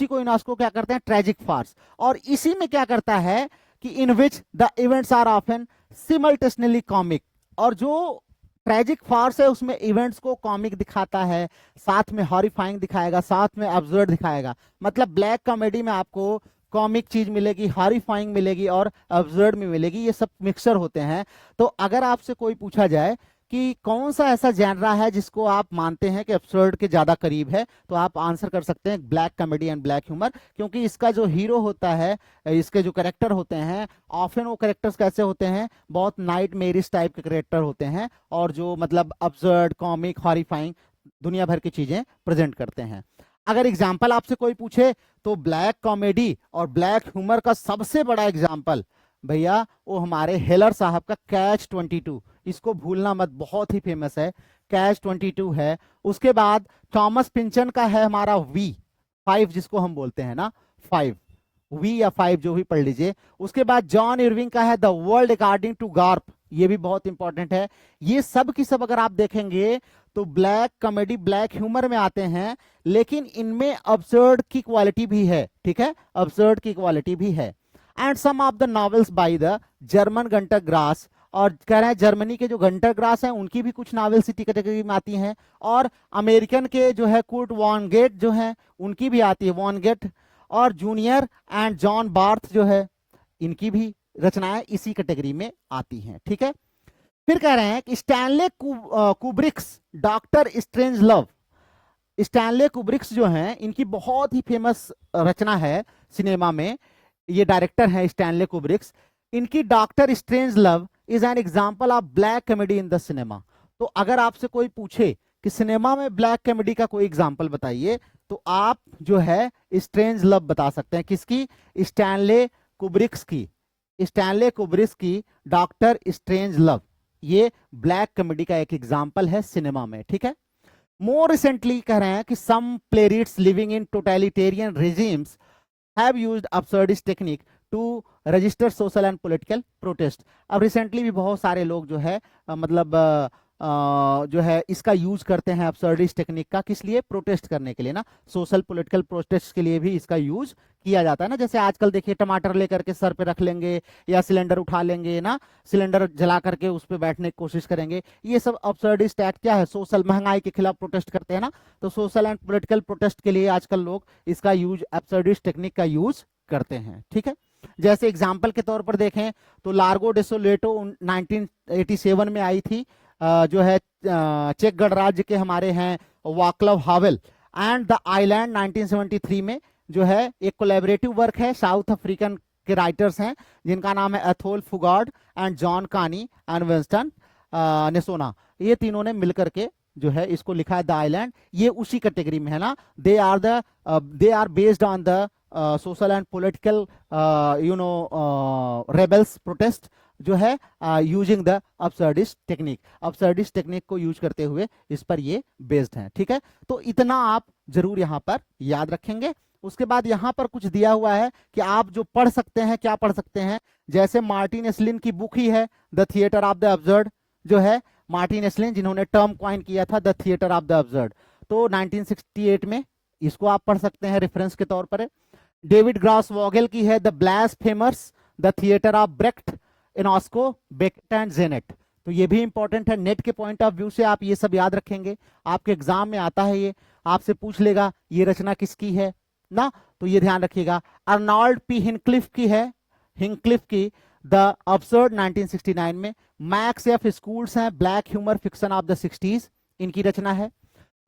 को इनेस्को क्या करते हैं, ट्रेजिक फार्स। और इसी में क्या करता है कि in which the events are often simultaneously comic, और जो ट्रेजिक फार्स है उसमें इवेंट्स को कॉमिक दिखाता है, साथ में हॉरिफाइंग दिखाएगा, साथ में अब्सर्ड दिखाएगा। मतलब ब्लैक कॉमेडी में आपको कॉमिक चीज मिलेगी, हॉरिफाइंग मिलेगी और अब्सर्ड में मिलेगी, ये सब मिक्सचर होते हैं। तो अगर आपसे कोई पूछा जाए कि कौन सा ऐसा जैनरा है जिसको आप मानते हैं कि अब्सर्ड के ज्यादा करीब है, तो आप आंसर कर सकते हैं black comedy and black humour, क्योंकि इसका जो हीरो होता है, इसके जो कैरेक्टर होते हैं, ऑफन वो कैरेक्टर्स कैसे होते हैं, बहुत नाइट मेरिस टाइप के कैरेक्टर होते हैं, और जो मतलब अब्सर्ड, कॉमिक, हॉरिफाइंग दुनिया भर की चीजें प्रेजेंट करते हैं। अगर एग्जाम्पल आपसे कोई पूछे तो ब्लैक कॉमेडी और ब्लैक ह्यूमर का सबसे बड़ा एग्जाम्पल भैया वो हमारे हेलर साहब का कैच 22, इसको भूलना मत, बहुत ही फेमस है, कैच 22 है। उसके बाद थॉमस पिंचन का है हमारा V5, जिसको हम बोलते हैं ना 5, V या 5 जो भी पढ़ लीजिए। उसके बाद जॉन इरविंग का है the world according to Garp, ये भी बहुत इंपॉर्टेंट है। ये सब की सब अगर आप देखेंगे तो ब्लैक कॉमेडी, ब्लैक ह्यूमर में आते हैं, लेकिन इनमें अब्सर्ड की क्वालिटी भी है, ठीक है, अब्सर्ड की क्वालिटी भी है। And some of the novels by the German Gunter Grass, और कह रहे हैं जर्मनी के जो गंटर ग्रास हैं उनकी भी कुछ नॉवेल्स इसी कैटेगरी में आती हैं, और अमेरिकन के जो है कुर्ट वॉनगेट जो है उनकी भी आती है, वॉनगेट, और जूनियर एंड जॉन बार्थ जो है इनकी भी रचनाएं इसी कैटेगरी में आती हैं, ठीक है। फिर कह रहे हैं कि Stanley Kubrick's Doctor Strangelove, Stanley Kubrick's जो हैं इनकी बहुत ही फेमस रचना है सिनेमा में, ये डायरेक्टर हैं स्टैनले कुब्रिक्स, इनकी doctor strange love is an example of black comedy in the cinema. तो अगर आपसे कोई पूछे कि सिनेमा में ब्लैक कॉमेडी का कोई एग्जांपल बताइए, तो आप जो है स्ट्रेंज लव बता सकते हैं, किसकी, स्टैनले कुब्रिक्स की, स्टैनले कुब्रिक्स की डॉक्टर स्ट्रेंज लव, ये ब्लैक कॉमेडी का एक एग्जांपल है सिनेमा में, ठीक है। मोर रिसेंटली कह रहे हैं कि some playwrights living in totalitarian regimes have used absurdist technique to register social and political protest. अब रिसेंटली भी बहुत सारे लोग जो है मतलब जो है इसका यूज करते हैं अब्सर्डिस्ट टेक्निक का, किस लिए, प्रोटेस्ट करने के लिए ना, सोशल पॉलिटिकल प्रोटेस्ट के लिए भी इसका यूज किया जाता है ना। जैसे आजकल देखिए टमाटर लेकर के सर पे रख लेंगे या सिलेंडर उठा लेंगे ना, सिलेंडर जला करके उस पर बैठने की कोशिश करेंगे, ये सब अब्सर्डिस्ट एक्ट क्या है, सोशल, महंगाई के खिलाफ प्रोटेस्ट करते हैं ना, तो सोशल एंड पॉलिटिकल प्रोटेस्ट के लिए आजकल लोग इसका यूज, अब्सर्डिस्ट टेक्निक का यूज करते हैं, ठीक है। जैसे एग्जाम्पल के तौर पर देखें तो लार्गो डेसोलेटो 1987 में आई थी, जो है चेक गणराज्य के हमारे हैं Vaclav Havel, and the island 1973 में जो है एक कोलैबोरेटिव वर्क है, साउथ अफ्रीकन के राइटर्स हैं जिनका नाम है एथोल फुगार्ड एंड जॉन कानी एंड विंस्टन नेसोना, ये तीनों ने मिलकर के जो है इसको लिखा है द आइलैंड, ये उसी कैटेगरी में है ना। They are based on the social and political rebels protest जो है using the absurdist technique, absurdist technique को यूज करते हुए इस पर ये बेस्ड है, ठीक है। तो इतना आप जरूर यहाँ पर याद रखेंगे। उसके बाद यहाँ पर कुछ दिया हुआ है कि आप जो पढ़ सकते हैं, क्या पढ़ सकते हैं, जैसे मार्टिन एस्लिन की बुक ही है the theatre of the absurd, जो है मार्टिन एस्लिन जिन्होंने टर्म कॉइन किया था the theatre of the absurd, तो 1968 में, इसको आप पढ़ सकते हैं रेफरेंस के तौर पर। डेविड ग्रास वॉगेल की है the blasphemous the theatre of Brecht, Ionesco, Beckett and Genet, तो ये भी इंपॉर्टेंट है। नेट के पॉइंट ऑफ व्यू से आप ये सब याद रखेंगे, आपके एग्जाम में आता है, ये आपसे पूछ लेगा ये रचना किसकी है ना, तो ये ध्यान रखिएगा। अर्नोल्ड पी हिंक्लिफ की है, हिंक्लिफ की द अब्सर्ड 1969 में। मैक्स एफ स्कूल्स हैं black humour fiction of the 60s, इनकी रचना है।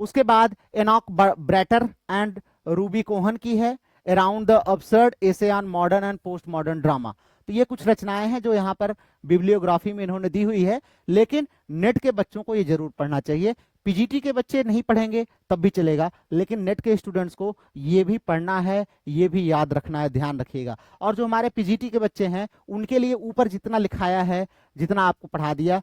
उसके बाद एनॉक ब्रैटर एंड रूबी कोहन की है around the absurd essay on modern and post modern drama, तो ये कुछ रचनाएं हैं जो यहाँ पर बिब्लियोग्राफी में इन्होंने दी हुई है, लेकिन नेट के बच्चों को ये जरूर पढ़ना चाहिए। पीजीटी के बच्चे नहीं पढ़ेंगे तब भी चलेगा, लेकिन नेट के स्टूडेंट्स को ये भी पढ़ना है, ये भी याद रखना है, ध्यान रखिएगा। और जो हमारे पीजीटी के बच्चे हैं उनके लिए ऊपर जितना लिखाया है, जितना आपको पढ़ा दिया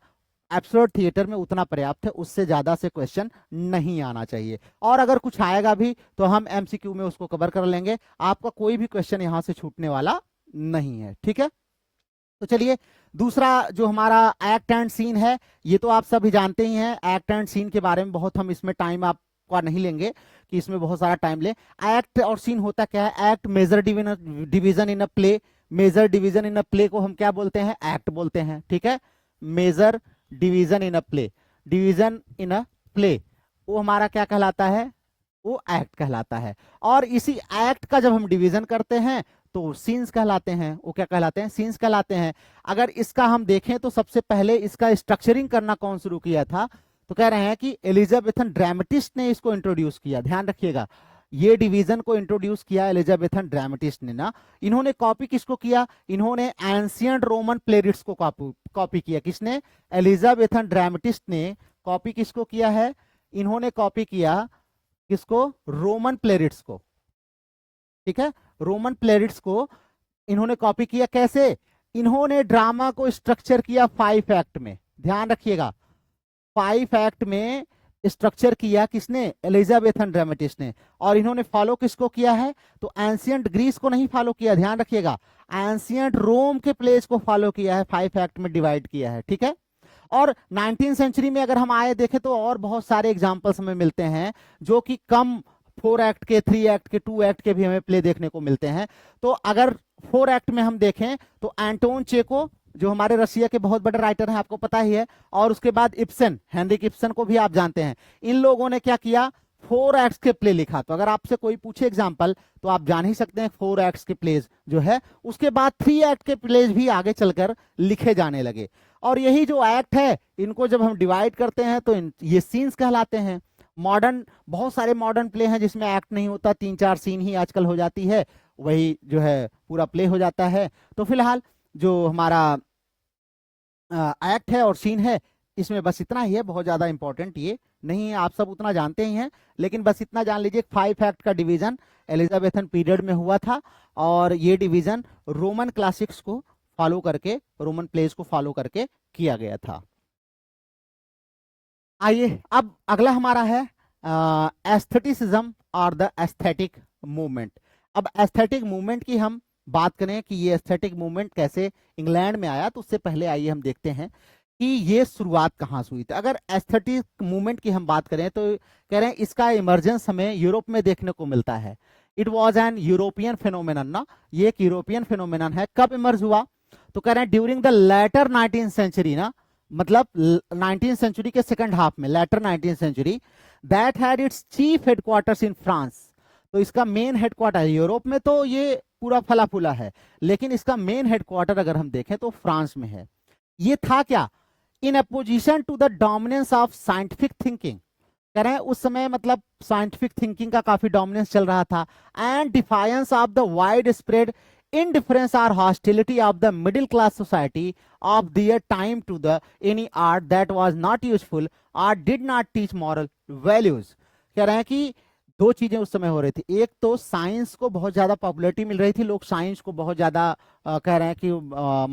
एब्सर्ड थिएटर में, उतना पर्याप्त है, उससे ज्यादा से क्वेश्चन नहीं आना चाहिए। और अगर कुछ आएगा भी तो हम एमसीक्यू में उसको कवर कर लेंगे, आपका कोई भी क्वेश्चन यहाँ से छूटने वाला नहीं है, ठीक है। तो चलिए दूसरा जो हमारा एक्ट एंड सीन है, ये तो आप सभी जानते ही हैं, एक्ट एंड सीन के बारे में बहुत हम इसमें टाइम आपका नहीं लेंगे कि इसमें बहुत सारा टाइम ले। एक्ट और सीन होता क्या है, act major division in a play, major division in a play को हम क्या बोलते हैं, एक्ट बोलते हैं, ठीक है। Major division in a play, division in a play, वो हमारा क्या कहलाता है, वो एक्ट कहलाता है। और इसी एक्ट का जब हम डिवीजन करते हैं तो सीन्स कहलाते हैं। वो क्या कहलाते हैं? सीन्स कहलाते हैं। अगर इसका हम देखें तो सबसे पहले इसका स्ट्रक्चरिंग करना कौन शुरू किया था? तो कह रहे हैं कि एलिजाबेथन ड्रामेटिस्ट ने इसको इंट्रोड्यूस किया। ध्यान रखिएगा, ये डिवीजन को इंट्रोड्यूस किया एलिजाबेथन ड्रामेटिस्ट ने ना। इन्होंने कॉपी किसको किया? इन्होंने एंशियंट रोमन प्लेरिट्स को कॉपी किया। किसने? एलिजाबेथन ड्रामेटिस्ट ने कॉपी किसको किया है? इन्होंने कॉपी किया किसको? रोमन प्लेरिट्स को। ठीक है, रोमन प्लेरिट्स को इन्होंने कॉपी किया। कैसे? इन्होंने ड्रामा को स्ट्रक्चर किया 5 एक्ट में। ध्यान रखिएगा, 5 एक्ट में स्ट्रक्चर किया किसने? एलिजाबेथन ड्रामेटिस्ट ने। और इन्होंने फॉलो किसको किया है? तो एंशियंट ग्रीस को नहीं फॉलो किया, ध्यान रखिएगा, एंशियंट रोम के प्लेस को फॉलो किया है, 5 एक्ट में डिवाइड किया है। ठीक है, और 19th सेंचुरी में अगर हम आए देखें तो और बहुत सारे एग्जाम्पल्स हमें मिलते हैं जो कि कम 4 एक्ट के, 3 एक्ट के, 2 एक्ट के भी हमें प्ले देखने को मिलते हैं। तो अगर 4 एक्ट में हम देखें तो एंटोन चेको, जो हमारे रशिया के बहुत बड़े राइटर हैं, आपको पता ही है, और उसके बाद इब्सन, हेनरिक इब्सन को भी आप जानते हैं। इन लोगों ने क्या किया? 4 एक्ट्स के प्ले लिखा। तो अगर आपसे कोई पूछे एग्जाम्पल तो आप जान ही सकते हैं 4 एक्ट्स के प्लेज जो है। उसके बाद 3 एक्ट के प्लेज भी आगे चलकर लिखे जाने लगे। और यही जो एक्ट है, इनको जब हम डिवाइड करते हैं तो ये सीन्स कहलाते हैं। मॉडर्न, बहुत सारे मॉडर्न प्ले हैं जिसमें एक्ट नहीं होता, 3-4 सीन ही आजकल हो जाती है, वही जो है पूरा प्ले हो जाता है। तो फिलहाल जो हमारा एक्ट है और सीन है, इसमें बस इतना ही है, बहुत ज्यादा इंपॉर्टेंट ये नहीं है, आप सब उतना जानते ही हैं। लेकिन बस इतना जान लीजिए, 5 एक्ट का डिवीजन एलिजाबेथन पीरियड में हुआ था, और ये डिवीजन रोमन क्लासिक्स को फॉलो करके, रोमन प्लेस को फॉलो करके किया गया था। आइए अब अगला हमारा है एस्थेटिसिज्म और द एस्थेटिक मूवमेंट। अब एस्थेटिक मूवमेंट की हम बात करें कि ये एस्थेटिक मूवमेंट कैसे इंग्लैंड में आया, तो उससे पहले आइए हम देखते हैं कि ये शुरुआत कहाँ से हुई थी। अगर एस्थेटिक मूवमेंट की हम बात करें तो कह रहे हैं इसका इमर्जेंस हमें यूरोप में देखने को मिलता है। It was an European phenomenon ना, ये एक यूरोपियन फिनोमेनन है। कब इमर्ज हुआ? तो कह रहे हैं during the letter 19th century ना, मतलब 19th सेंचुरी के सेकंड हाफ में, later 19th century, that had its chief headquarters in France. तो इसका मेन हेडक्वार्टर, यूरोप में तो ये पूरा फला फूला है, लेकिन इसका मेन हेडक्वार्टर अगर हम देखें तो फ्रांस में है। ये था क्या? In opposition to the dominance of scientific thinking. कह रहे हैं उस समय मतलब साइंटिफिक थिंकिंग का काफी डोमिनेंस चल रहा था, and defiance of the wide spread indifference or hostility of the middle class society of their time to the any art that was not useful or did not teach moral values। कह रहे हैं कि दो चीजें उस समय हो रही थी। एक तो साइंस को बहुत ज्यादा पॉपुलैरिटी मिल रही थी, लोग साइंस को बहुत ज्यादा कह रहे हैं कि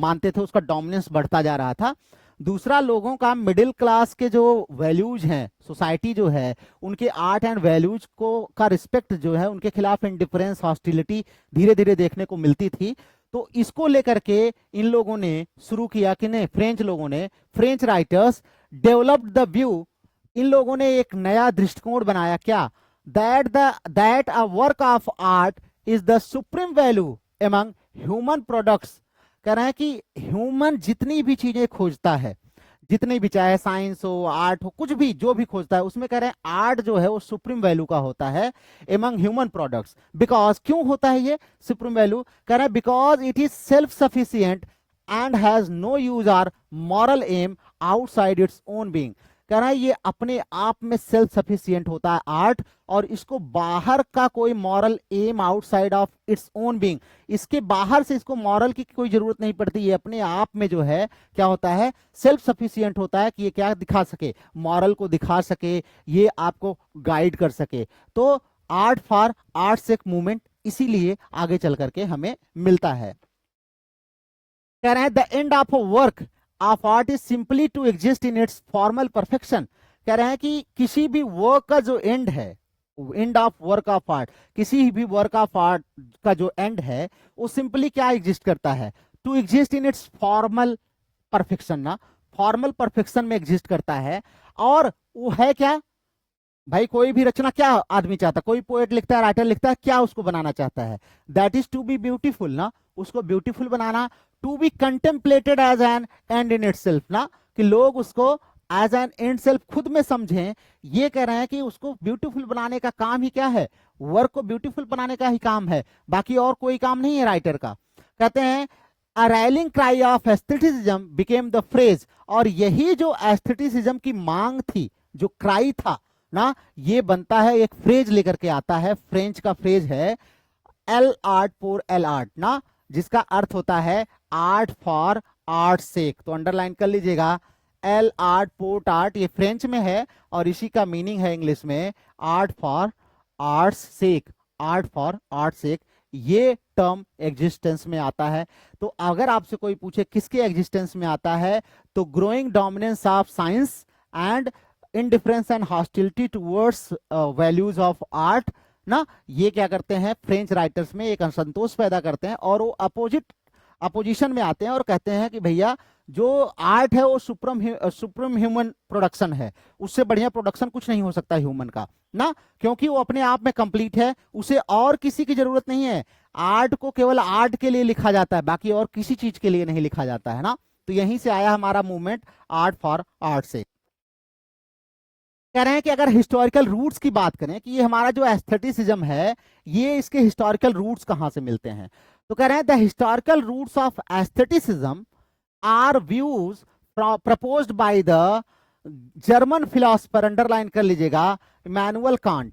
मानते थे, उसका डोमिनेंस बढ़ता जा रहा था। दूसरा, लोगों का मिडिल क्लास के जो वैल्यूज हैं, सोसाइटी जो है, उनके आर्ट एंड वैल्यूज को का रिस्पेक्ट जो है, उनके खिलाफ इंडिफरेंस, हॉस्टिलिटी धीरे धीरे देखने को मिलती थी। तो इसको लेकर के इन लोगों ने शुरू किया कि नहीं, फ्रेंच लोगों ने, French writers developed the view, इन लोगों ने एक नया दृष्टिकोण बनाया। क्या? That a work of art is the supreme value among human products. कह रहे हैं कि ह्यूमन जितनी भी चीजें खोजता है, जितनी भी, चाहे साइंस हो, आर्ट हो, कुछ भी जो भी खोजता है, उसमें कह रहे हैं आर्ट जो है वो सुप्रीम वैल्यू का होता है एमंग ह्यूमन प्रोडक्ट्स। बिकॉज, क्यों होता है ये सुप्रीम वैल्यू? कह रहे हैं because it is self sufficient and has no use or moral aim outside its own being. कह रहा है ये अपने आप में सेल्फ सफिशिएंट होता है आर्ट, और इसको बाहर का कोई moral aim outside of its own being, इसके बाहर से इसको मॉरल की कोई जरूरत नहीं पड़ती। ये अपने आप में जो है क्या होता है? सेल्फ सफिशिएंट होता है कि ये क्या दिखा सके? मॉरल को दिखा सके, ये आपको गाइड कर सके। तो आर्ट फॉर आर्ट्स एक मूवमेंट इसीलिए आगे चल करके हमें मिलता है। कह रहे हैं the end of work of art is simply to exist in its formal perfection. कह रहे हैं कि किसी भी वर्क का जो एंड है, and of work of art, किसी भी वर्क ऑफ आर्ट का जो एंड है वो सिंपली क्या एग्जिस्ट करता है? To exist in its formal perfection ना, फॉर्मल परफेक्शन में एग्जिस्ट करता है। और वो है क्या भाई? कोई भी रचना क्या आदमी चाहता है? कोई पोएट लिखता है, राइटर लिखता है, क्या उसको बनाना चाहता है? That is to be beautiful ना, उसको ब्यूटीफुल बनाना। To be contemplated as an end in itself ना, कि लोग उसको एज एन एंड सेल्फ खुद में समझें, ये कह रहे हैं कि उसको ब्यूटीफुल बनाने का काम ही क्या है, वर्क को ब्यूटीफुल बनाने का ही काम है, बाकी और कोई काम नहीं है राइटर का। कहते हैं a rallying cry of aestheticism became the phrase, और यही जो एस्थेटिसिज्म की मांग थी, जो क्राई था ना, ये बनता है एक फ्रेज लेकर के आता है, फ्रेंच का फ्रेज है L art for L art ना, जिसका अर्थ होता है आर्ट फॉर आर्ट सेक। तो अंडरलाइन कर लीजिएगा, एल आर्ट पोर्ट आर्ट, ये फ्रेंच में है और इसी का मीनिंग है इंग्लिश में art for arts sake, art for art sake, ये टर्म एग्जिस्टेंस में आता है। तो अगर आपसे कोई पूछे किसके एग्जिस्टेंस में आता है, तो growing dominance of science and indifference and hostility towards values of art ना, ये क्या करते हैं फ्रेंच राइटर्स में एक असंतोष पैदा करते हैं, और वो अपोजिशन में आते हैं और कहते हैं कि भैया जो आर्ट है वो सुप्रीम ह्यूमन प्रोडक्शन है, उससे बढ़िया प्रोडक्शन कुछ नहीं हो सकता ह्यूमन का ना, क्योंकि वो अपने आप में कंप्लीट है, उसे और किसी की जरूरत नहीं है। आर्ट को केवल आर्ट के लिए लिखा जाता है, बाकी और किसी चीज के लिए नहीं लिखा जाता है ना। तो यहीं से आया हमारा मूवमेंट आर्ट फॉर आर्ट से। कह रहे हैं कि अगर हिस्टोरिकल रूट्स की बात करें कि ये हमारा जो एस्थेटिसिज्म है, ये इसके हिस्टोरिकल रूट्स कहां से मिलते हैं, तो कह रहे हैं the historical roots of aestheticism are views proposed by the German philosopher, underline कर लीजिएगा, इमैनुअल कांट।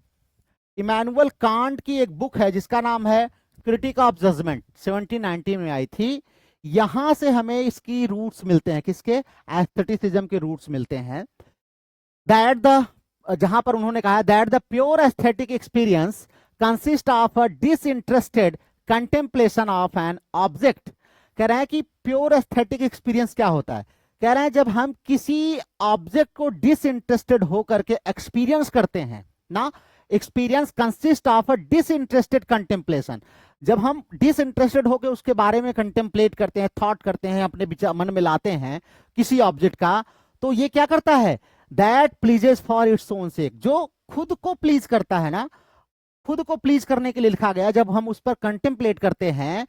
इमैनुअल कांट की एक बुक है जिसका नाम है क्रिटिक ऑफ जजमेंट, 1790 में आई थी। यहां से हमें इसकी रूट्स मिलते हैं, किसके, एस्थेटिसिज्म के रूट्स मिलते हैं। दैट द, जहां पर उन्होंने कहा that the pure aesthetic experience consist of a disinterested contemplation of an object. कह रहे हैं कि प्योर एस्थेटिक एक्सपीरियंस क्या होता है, कह रहे हैं जब हम किसी ऑब्जेक्ट को डिसइंटरेस्टेड होकर के एक्सपीरियंस करते हैं ना, experience consist of a disinterested contemplation, जब हम डिसइंटरेस्टेड होकर उसके बारे में कंटेम्पलेट करते हैं, थॉट करते हैं, अपने विचार मन में लाते हैं किसी ऑब्जेक्ट का, तो ये क्या करता है, that pleases for its own सेक, जो खुद को प्लीज करता है ना, खुद को प्लीज करने के लिए लिखा गया, जब हम उस पर कंटेम्पलेट करते हैं,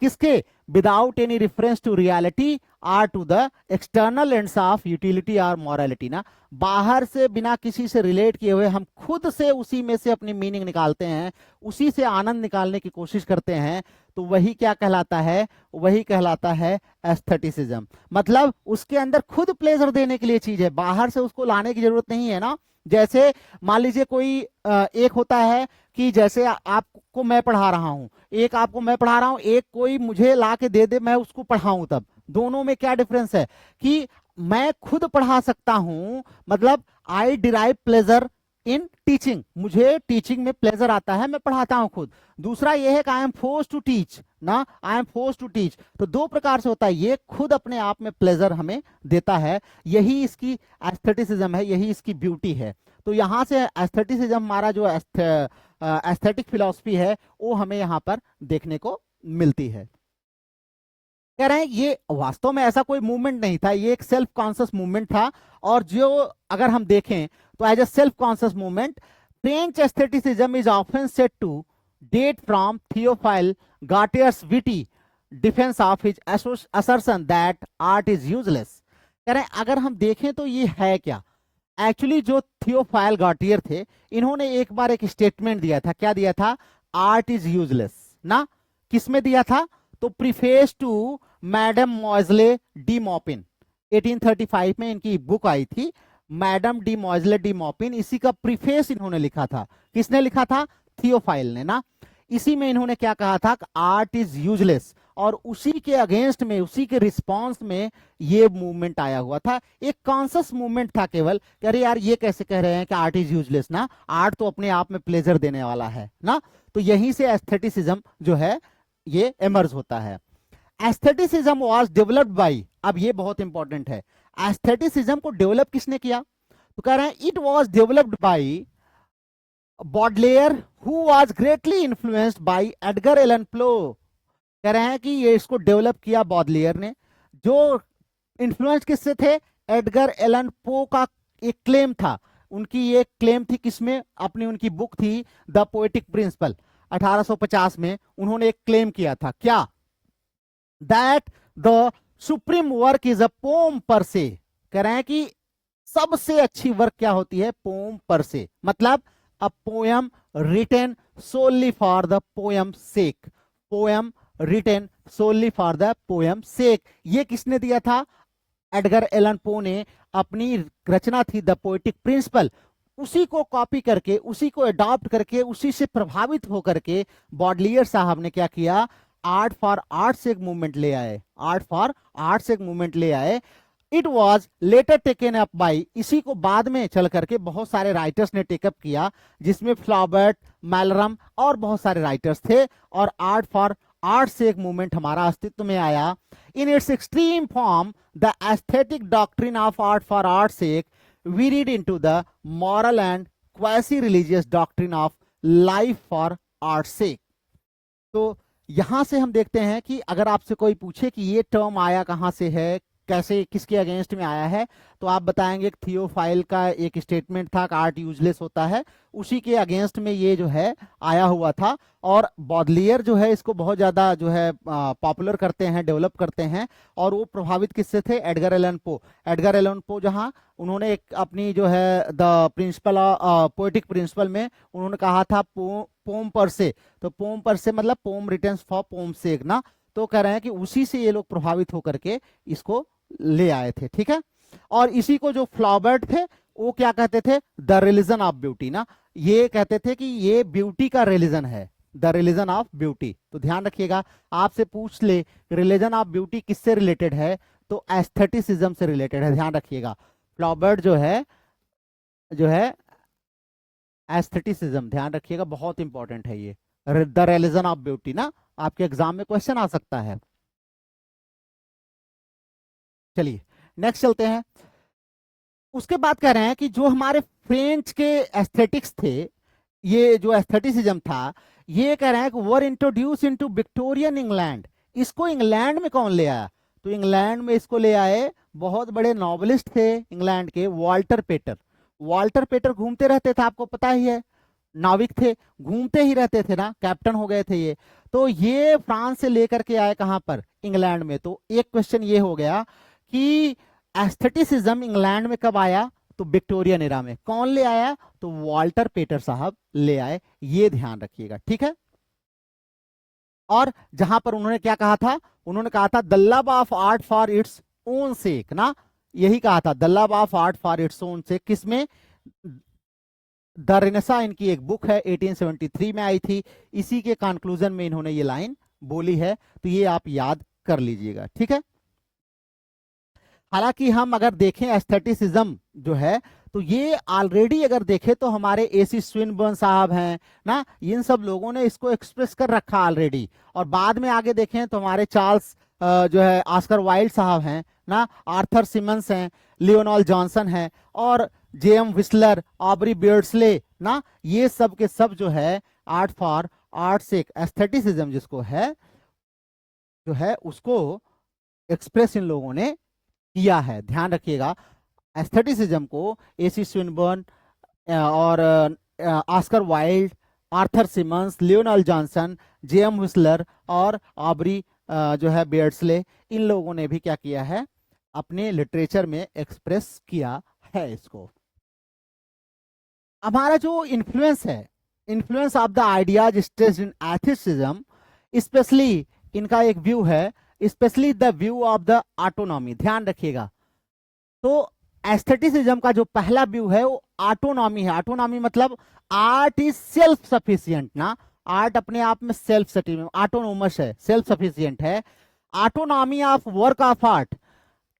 किसके, without any reference to reality or to the external ends of utility और मॉरलिटी ना, बाहर से बिना किसी से रिलेट किए हुए हम खुद से उसी में से अपनी मीनिंग निकालते हैं, उसी से आनंद निकालने की कोशिश करते हैं, तो वही क्या कहलाता है, वही कहलाता है एस्थेटिसिज्म। मतलब उसके अंदर खुद प्लेजर देने के लिए चीज है, बाहर से उसको लाने की जरूरत नहीं है ना। जैसे मान लीजिए कोई एक होता है कि जैसे आपको मैं पढ़ा रहा हूं, एक आपको मैं पढ़ा रहा हूं, एक कोई मुझे ला के दे दे मैं उसको पढ़ाऊं, तब दोनों में क्या डिफरेंस है कि मैं खुद पढ़ा सकता हूं, मतलब I derive pleasure in teaching, मुझे टीचिंग में प्लेजर आता है, मैं पढ़ाता हूं खुद। दूसरा ये है कि I am force to teach ना, I am force to teach, तो दो प्रकार से होता है, ये खुद अपने आप में प्लेजर हमें देता है, यही इसकी एस्थेटिसिज्म है, यही इसकी ब्यूटी है। तो यहां से एस्थेटिसिज्म हमारा जो एस्थेटिक फिलॉसफी है वो हमें यहाँ पर देखने को मिलती है। कह रहे हैं ये वास्तव में ऐसा कोई मूवमेंट नहीं था, ये एक सेल्फ कॉन्शियस मूवमेंट था, और जो अगर हम देखें तो as a self conscious movement French aestheticism is often said to date from Theophile Gautier's witty defence of his assertion that art is useless. कह रहे हैं अगर हम देखें तो ये है क्या, एक्चुअली जो थियोफाइल गाटियर थे, इन्होंने एक बार एक स्टेटमेंट दिया था, क्या दिया था, आर्ट इज यूजलेस ना, किसमें दिया था, तो प्रीफेस टू मैडम मॉजले डी मॉपिन, 1835 में इनकी बुक आई थी, मैडम डी मॉजले डी मॉपिन, इसी का प्रीफेस इन्होंने लिखा था, किसने लिखा था, थियोफाइल ने ना। इसी में इन्होंने क्या कहा था, आर्ट इज यूजलेस, और उसी के अगेंस्ट में, उसी के रिस्पांस में ये मूवमेंट आया हुआ था, एक कॉन्शियस मूवमेंट था केवल कि अरे यार ये कैसे कह रहे हैं कि आर्ट इज यूजलेस ना, आर्ट तो अपने आप में प्लेजर देने वाला है ना। तो यहीं से एस्थेटिसिज्म जो है ये एमर्ज होता है। एस्थेटिसिज्म वाज डेवलप्ड बाय, अब ये बहुत इंपॉर्टेंट है, एस्थेटिसिज्म को डेवलप किसने किया, तो कह रहे हैं it was developed by Baudelaire who was greatly influenced by Edgar Allan Poe. कह रहे हैं कि ये इसको डेवलप किया बॉडलेयर ने, जो इन्फ्लुएंस किससे थे, एडगर एलन पो का एक क्लेम था, उनकी ये क्लेम थी किसमें, अपनी उनकी बुक थी द पोएटिक प्रिंसिपल, 1850 में उन्होंने एक क्लेम किया था, क्या, that the supreme work is a poem पर से। कह रहे हैं कि सबसे अच्छी वर्क क्या होती है? पोम पर से, मतलब a poem written solely for the poem sake, poem written solely for the poem sake. ये किसने दिया था? एडगर एलन पो ने अपनी रचना थी द पोएटिक प्रिंसिपल, उसी को कॉपी करके, उसी को अडॉप्ट करके, उसी से प्रभावित होकर के बॉडलियर साहब ने क्या किया? आर्ट फॉर आर्ट से एक मूवमेंट ले आए, आर्ट फॉर आर्ट से एक मूवमेंट ले आए। It was later taken up by, इसी को बाद में चल करके बहुत सारे राइटर्स ने टेकअप किया, जिसमें फ्लॉबर्ट, मैलरम और बहुत सारे राइटर्स थे, और आर्ट फॉर आर्ट से एक मूवमेंट हमारा अस्तित्व में आया। In its extreme form the aesthetic doctrine of art for art sake we read into the moral and quasi-religious doctrine of life for art's sake। तो यहां से हम देखते हैं कि अगर आपसे कोई पूछे कि ये टर्म आया कहां से है, कैसे, किसके अगेंस्ट में आया है, तो आप बताएंगे थियोफाइल का एक स्टेटमेंट था कि आर्ट यूजलेस होता है, उसी के अगेंस्ट में ये जो है आया हुआ था। और बॉडलियर जो है इसको बहुत ज्यादा जो है पॉपुलर करते हैं, डेवलप करते हैं, और वो प्रभावित किससे थे? एडगर एलन पो। एडगर एलन पो जहां उन्होंने एक अपनी जो है द प्रिंसिपल पोएटिक प्रिंसिपल में उन्होंने कहा था पोम पर से, तो पोम पर से मतलब पोम रिटन्स फॉर पोम सेक ना, तो कह रहे हैं कि उसी से ये लोग प्रभावित होकर के इसको ले आए थे, ठीक है। और इसी को जो फ्लॉबर्ट थे वो क्या कहते थे? द रिलीजन ऑफ ब्यूटी ना, ये कहते थे कि ये ब्यूटी का रिलीजन है, द रिलीजन ऑफ ब्यूटी। तो ध्यान रखिएगा, आपसे पूछ ले रिलीजन ऑफ ब्यूटी किससे रिलेटेड है, तो एस्थेटिसिज्म से रिलेटेड है, ध्यान रखिएगा। फ्लॉबर्ट जो है एस्थेटिसिज्म, ध्यान रखिएगा, बहुत इंपॉर्टेंट है ये, द रिलीजन ऑफ ब्यूटी ना, आपके एग्जाम में क्वेश्चन आ सकता है। चलिए नेक्स्ट चलते हैं। उसके बाद कह रहे हैं कि जो हमारे फ्रेंच के एस्थेटिक्स थे, ये जो एस्थेटिसिज्म था, ये कह रहे हैं कि वर इंट्रोड्यूस इनटू विक्टोरियन इंग्लैंड। इसको इंग्लैंड में कौन ले आया? तो इंग्लैंड में इसको ले आए बहुत बड़े नॉवलिस्ट थे इंग्लैंड के, वाल्टर पेटर। वाल्टर पेटर घूमते रहते थे, आपको पता ही है, नाविक थे, घूमते ही रहते थे ना, कैप्टन हो गए थे ये। तो ये फ्रांस से लेकर के आए कहां पर? इंग्लैंड में। तो एक क्वेश्चन ये हो गया कि एस्थेटिसिज्म इंग्लैंड में कब आया? तो विक्टोरियन एरा में। कौन ले आया? तो वाल्टर पेटर साहब ले आए, ये ध्यान रखिएगा, ठीक है। और जहां पर उन्होंने क्या कहा था? उन्होंने कहा था the love of art for its own sake ना, यही कहा था, the love of art for its own sake. किसमें? द रेनेसा इनकी एक बुक है, 1873 में आई थी, इसी के कंक्लूजन में इन्होंने ये लाइन बोली है, तो ये आप याद कर लीजिएगा, ठीक है। हालांकि हम अगर देखें एस्थेटिसिज्म जो है, तो ये ऑलरेडी अगर देखें तो हमारे एसी स्विनबर्न साहब हैं ना, इन सब लोगों ने इसको एक्सप्रेस कर रखा ऑलरेडी। और बाद में आगे देखें तो हमारे चार्ल्स जो है ऑस्कर वाइल्ड साहब हैं ना, आर्थर सिमंस हैं, लियोनॉल जॉनसन हैं, और जेएम विस्लर, ऑब्री बियर्डस्ले ना, ये सब के सब जो है आर्ट फॉर आर्ट से एस्थेटिसिज्म जिसको है जो है उसको एक्सप्रेस इन लोगों ने किया है, ध्यान रखिएगा। एस्थेटिसिज्म को एसी स्विनबर्न और Oscar Wilde, Arthur Symons, Lionel Johnson, J M Whistler और ऑब्री जो है बियर्डस्ले, इन लोगों ने भी क्या किया है? अपने लिटरेचर में एक्सप्रेस किया है इसको। हमारा जो इन्फ्लुएंस है, influence of the ideas stressed in ethicism, specially इनका एक व्यू है, specially the view of the autonomy, ध्यान रखिएगा। तो एस्थेटिसिज्म का जो पहला व्यू है वो ऑटोनॉमी है। ऑटोनॉमी मतलब आर्ट इज सेल्फ सफिशिएंट ना, आर्ट अपने आप में सेल्फ ऑटोनोमस है, सेल्फ सफिशिएंट है। Autonomy of work of art,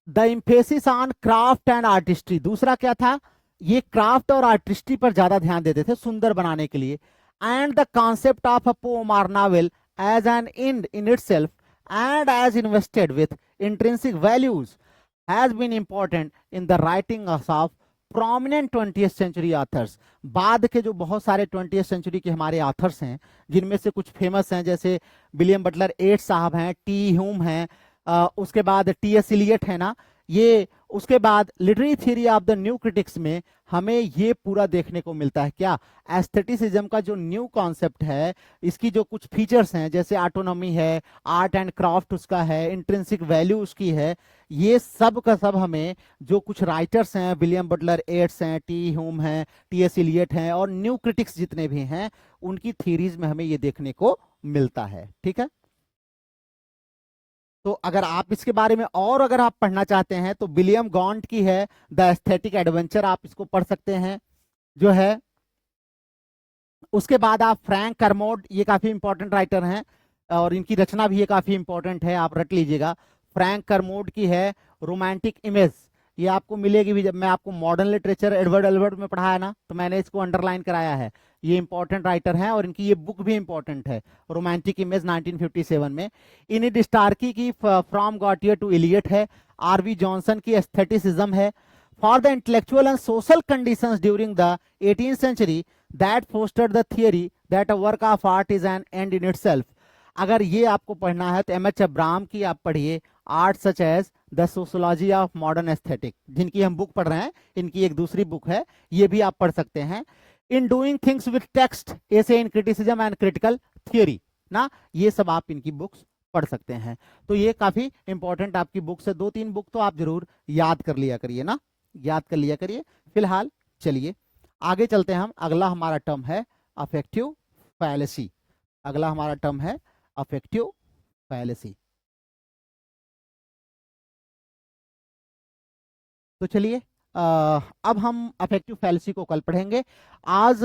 the emphasis on craft and artistry. दूसरा क्या था? ये क्राफ्ट और आर्टिस्ट्री पर ज्यादा ध्यान देते थे सुंदर बनाने के लिए। And the concept of a poem और novel as an end in itself and as invested with intrinsic values has been important in the writing of prominent 20th century authors। बाद के जो बहुत सारे 20th century के हमारे authors हैं, जिनमें से कुछ फेमस हैं, जैसे विलियम बटलर एट साहब हैं, टी ह्यूम हैं, उसके बाद टी एस इलियट है ना, ये उसके बाद literary theory of the new critics में हमें ये पूरा देखने को मिलता है क्या, एस्थेटिसिज्म का जो न्यू कॉन्सेप्ट है, इसकी जो कुछ फीचर्स हैं जैसे ऑटोनॉमी है, आर्ट एंड क्राफ्ट उसका है, इंट्रिंसिक वैल्यू उसकी है, ये सब का सब हमें जो कुछ राइटर्स हैं, विलियम बटलर येट्स हैं, टी ह्यूम हैं, टी एस इलियट हैं और न्यू क्रिटिक्स जितने भी हैं उनकी थीरीज में हमें ये देखने को मिलता है। ठीक है, तो अगर आप इसके बारे में और अगर आप पढ़ना चाहते हैं तो विलियम गॉन्ट की है द एस्थेटिक एडवेंचर, आप इसको पढ़ सकते हैं जो है। उसके बाद आप फ्रैंक कर्मोड, ये काफी इंपॉर्टेंट राइटर हैं और इनकी रचना भी ये काफी इंपॉर्टेंट है, आप रट लीजिएगा। फ्रैंक कर्मोड की है रोमांटिक इमेज, ये आपको मिलेगी भी, जब मैं आपको मॉडर्न लिटरेचर एडवर्ड एल्बर्ट में पढ़ाया ना तो मैंने इसको अंडरलाइन कराया है। ये इंपॉर्टेंट राइटर हैं और इनकी ये बुक भी इंपॉर्टेंट है, रोमांटिक इमेज 1957 में। इनिड स्टार्की की फ्रॉम गॉटियर टू इलियट है। आरवी जॉनसन की एस्थेटिसिज्म है। For the intellectual and social conditions during the 18th century that fostered the theory that a work of art is an end in itself. अगर ये आपको पढ़ना है तो M H. Abraham की आप पढ़िए, art such as the sociology of modern aesthetic, जिनकी हम बुक पढ़ रहे हैं, इनकी एक दूसरी बुक है, ये भी आप पढ़ सकते हैं। In doing things with text, essay in criticism and critical theory ना, ये सब आप इनकी बुक्स पढ़ सकते हैं। तो ये काफी इंपॉर्टेंट आपकी बुक्स है, 2-3 बुक तो आप जरूर याद कर लिया करिए ना, याद कर लिया करिए। फिलहाल चलिए आगे चलते हैं हम। अगला हमारा टर्म है अफेक्टिव फैलेसी। अगला हमारा टर्म है अफेक्टिव फैलेसी। तो चलिए अब हम अफेक्टिव फैलेसी को कल पढ़ेंगे। आज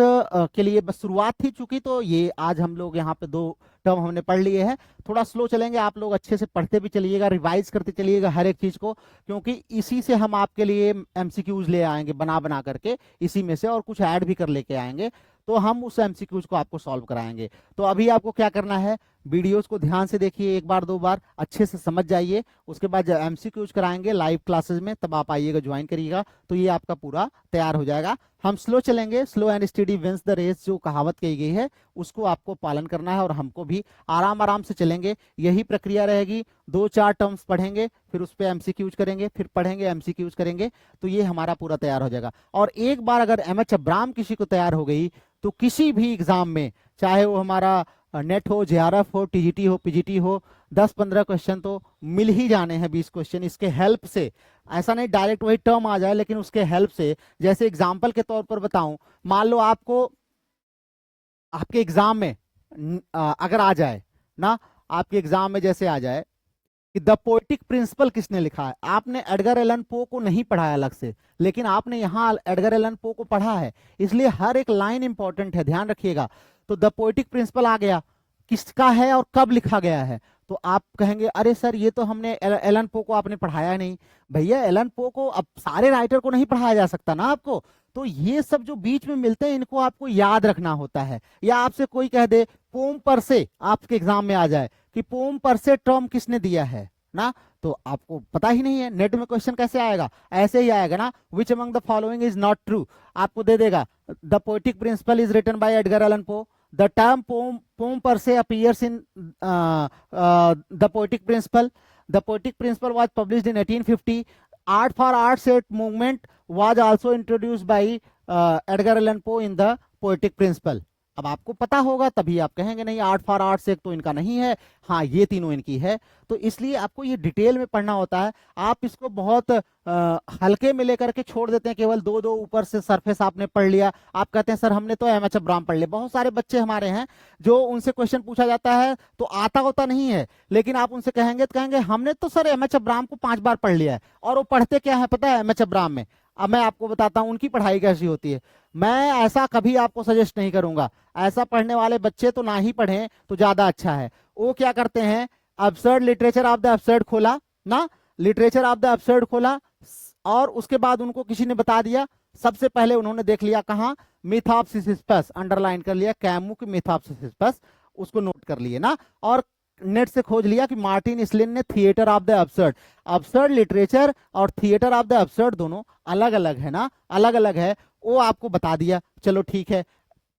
के लिए बस शुरुआत थी चूंकि, तो ये आज हम लोग यहाँ पे 2 टर्म हमने पढ़ लिए हैं। थोड़ा स्लो चलेंगे, आप लोग अच्छे से पढ़ते भी चलिएगा, रिवाइज करते चलिएगा हर एक चीज को, क्योंकि इसी से हम आपके लिए एमसीक्यूज ले आएंगे बना बना करके, इसी में से और कुछ ऐड भी कर लेके आएंगे, तो हम उस एमसीक्यूज को आपको सॉल्व कराएंगे। तो अभी आपको क्या करना है, वीडियोस को ध्यान से देखिए, 1 बार 2 बार अच्छे से समझ जाइए। उसके बाद जब एमसीक्यूज कराएंगे लाइव क्लासेस में तब आप आइएगा, ज्वाइन करिएगा, तो ये आपका पूरा तैयार हो जाएगा। हम स्लो चलेंगे, slow and steady wins the race, जो कहावत कही गई है उसको आपको पालन करना है और हमको भी आराम आराम से चलेंगे, यही प्रक्रिया रहेगी। 2-4 टर्म्स पढ़ेंगे, फिर उस पर एमसीक्यूज करेंगे, फिर पढ़ेंगे एमसीक्यूज करेंगे, तो ये हमारा पूरा तैयार हो जाएगा। और एक बार अगर एम.एच. अब्राहम किसी को तैयार हो गई तो किसी भी एग्जाम में, चाहे वो हमारा नेट हो, जेआरएफ हो, टीजीटी हो, पीजीटी हो, 10-15 क्वेश्चन तो मिल ही जाने हैं, 20 क्वेश्चन इसके हेल्प से। ऐसा नहीं डायरेक्ट वही टर्म आ जाए, लेकिन उसके हेल्प से, जैसे एग्जाम्पल के तौर पर बताऊं, मान लो आपको आपके एग्जाम में अगर आ जाए ना, आपके एग्जाम में जैसे आ जाए कि द पोएटिक प्रिंसिपल किसने लिखा है, आपने एडगर एलन पो को नहीं पढ़ा है अलग से, लेकिन आपने यहाँ एडगर एलन पो को पढ़ा है, इसलिए हर एक लाइन इंपॉर्टेंट है, ध्यान रखिएगा। तो द पोएटिक प्रिंसिपल आ गया, किसका है और कब लिखा गया है, तो आप कहेंगे अरे सर ये तो हमने एलन पो को आपने पढ़ाया नहीं। भैया एलन पो को अब सारे राइटर को नहीं पढ़ाया जा सकता ना आपको, तो ये सब जो बीच में मिलते हैं इनको आपको याद रखना होता है। या आपसे कोई कह दे पोम पर से, आपके एग्जाम में आ जाए कि पोम पर से टर्म किसने दिया है ना, तो आपको पता ही नहीं है, नेट में क्वेश्चन कैसे आएगा, ऐसे ही आएगा ना, which among the following is not true, आपको दे देगा the poetic principle is written by Edgar Allan Poe, the term poem per se appears in the poetic principle. The poetic principle was published in 1850. Art for Art's movement was also introduced by Edgar Allan Poe in the poetic principle. अब आपको पता होगा तभी आप कहेंगे नहीं art for art से तो इनका नहीं है, हाँ ये तीनों इनकी है। तो इसलिए आपको ये डिटेल में पढ़ना होता है, आप इसको बहुत हल्के में लेकर के छोड़ देते हैं, केवल 2-2 ऊपर से सरफेस आपने पढ़ लिया, आप कहते हैं सर हमने तो एम.एच. अब्राहम पढ़ लिया। बहुत सारे बच्चे हमारे हैं जो उनसे क्वेश्चन पूछा जाता है तो आता होता नहीं है, लेकिन आप उनसे कहेंगे तो कहेंगे हमने तो सर एम.एच. अब्राहम को 5 बार पढ़ लिया है, और वो पढ़ते क्या है पता है एम.एच. अब्राहम में। अब मैं आपको बताता हूं उनकी पढ़ाई कैसी होती है, मैं ऐसा कभी आपको सजेस्ट नहीं करूंगा, ऐसा पढ़ने वाले बच्चे तो ना ही पढ़ें तो ज्यादा अच्छा है। वो क्या करते हैं, absurd literature of the absurd खोला ना, लिटरेचर ऑफ द अब्सर्ड खोला, और उसके बाद उनको किसी ने बता दिया, सबसे पहले उन्होंने देख लिया कहाँ, मिथ ऑफ सिसिस्पस, अंडरलाइन कर लिया कैमू की मिथ ऑफ सिसिस्पस, उसको नोट कर लिए ना, और नेट से खोज लिया कि मार्टिन इसलिन ने theatre of the absurd, absurd literature और थिएटर ऑफ द अब्सर्ड दोनों अलग अलग है ना, अलग अलग है, वो आपको बता दिया, चलो ठीक है।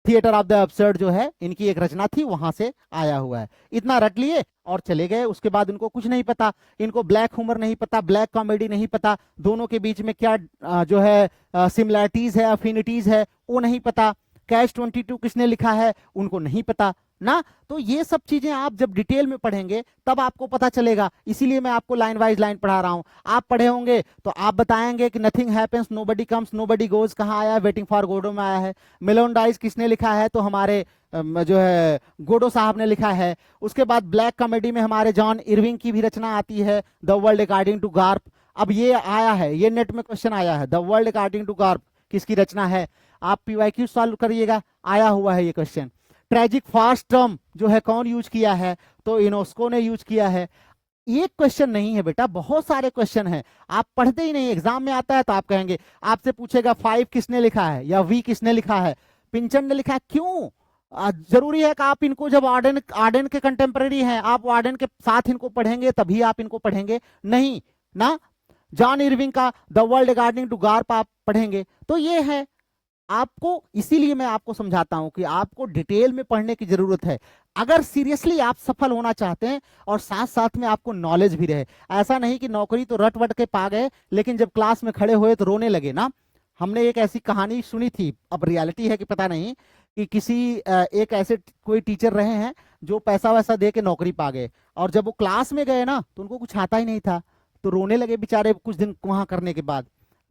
थिएटर ऑफ द अब्सर्ड जो है इनकी एक रचना थी, वहां से आया हुआ है। इतना रट लिए और चले गए। उसके बाद इनको कुछ नहीं पता, इनको ब्लैक ह्यूमर नहीं पता, ब्लैक कॉमेडी नहीं पता, दोनों के बीच में क्या जो है सिमिलैरिटीज है, अफिनिटीज है, वो नहीं पता। कैच 22 किसने लिखा है उनको नहीं पता ना। तो ये सब चीजें आप जब डिटेल में पढ़ेंगे तब आपको पता चलेगा। इसीलिए मैं आपको लाइन वाइज लाइन पढ़ा रहा हूं। आप पढ़े होंगे तो आप बताएंगे कि nothing happens, nobody comes, nobody goes कहाँ आया है, वेटिंग फॉर गोडो में आया है। मेलोनडाइज किसने लिखा है, तो हमारे जो है गोडो साहब ने लिखा है। उसके बाद ब्लैक कॉमेडी में हमारे जॉन इरविंग की भी रचना आती है, the world according to Garp. अब ये आया है, ये नेट में क्वेश्चन आया है, the world according to Garp किसकी रचना है। आप पीवाईक्यू सॉल्व करिएगा, आया हुआ है ये क्वेश्चन। ट्रेजिक फास्ट टर्म जो है कौन यूज किया है, तो यूनेस्को ने यूज किया है। एक क्वेश्चन नहीं है बेटा, बहुत सारे क्वेश्चन हैं, आप पढ़ते ही नहीं। एग्जाम में आता है तो आप कहेंगे, आपसे पूछेगा 5 किसने लिखा है या वी किसने लिखा है, पिंचन ने लिखा है। क्यों जरूरी है कि आप इनको, जब आर्डेन के कंटेम्प्रेरी हैं, आप आर्डेन के साथ इनको पढ़ेंगे तभी आप इनको पढ़ेंगे, नहीं ना। जॉन इरविंग का the world according to Garp आप पढ़ेंगे। तो ये है आपको, इसीलिए मैं आपको समझाता हूं कि आपको डिटेल में पढ़ने की जरूरत है अगर सीरियसली आप सफल होना चाहते हैं, और साथ साथ में आपको नॉलेज भी रहे। ऐसा नहीं कि नौकरी तो रट वट के पा गए, लेकिन जब क्लास में खड़े हुए तो रोने लगे ना। हमने एक ऐसी कहानी सुनी थी, अब रियलिटी है कि पता नहीं, कि किसी एक ऐसे कोई टीचर रहे हैं जो पैसा वैसा दे के नौकरी पा गए, और जब वो क्लास में गए ना तो उनको कुछ आता ही नहीं था, तो रोने लगे बेचारे कुछ दिन वहां करने के बाद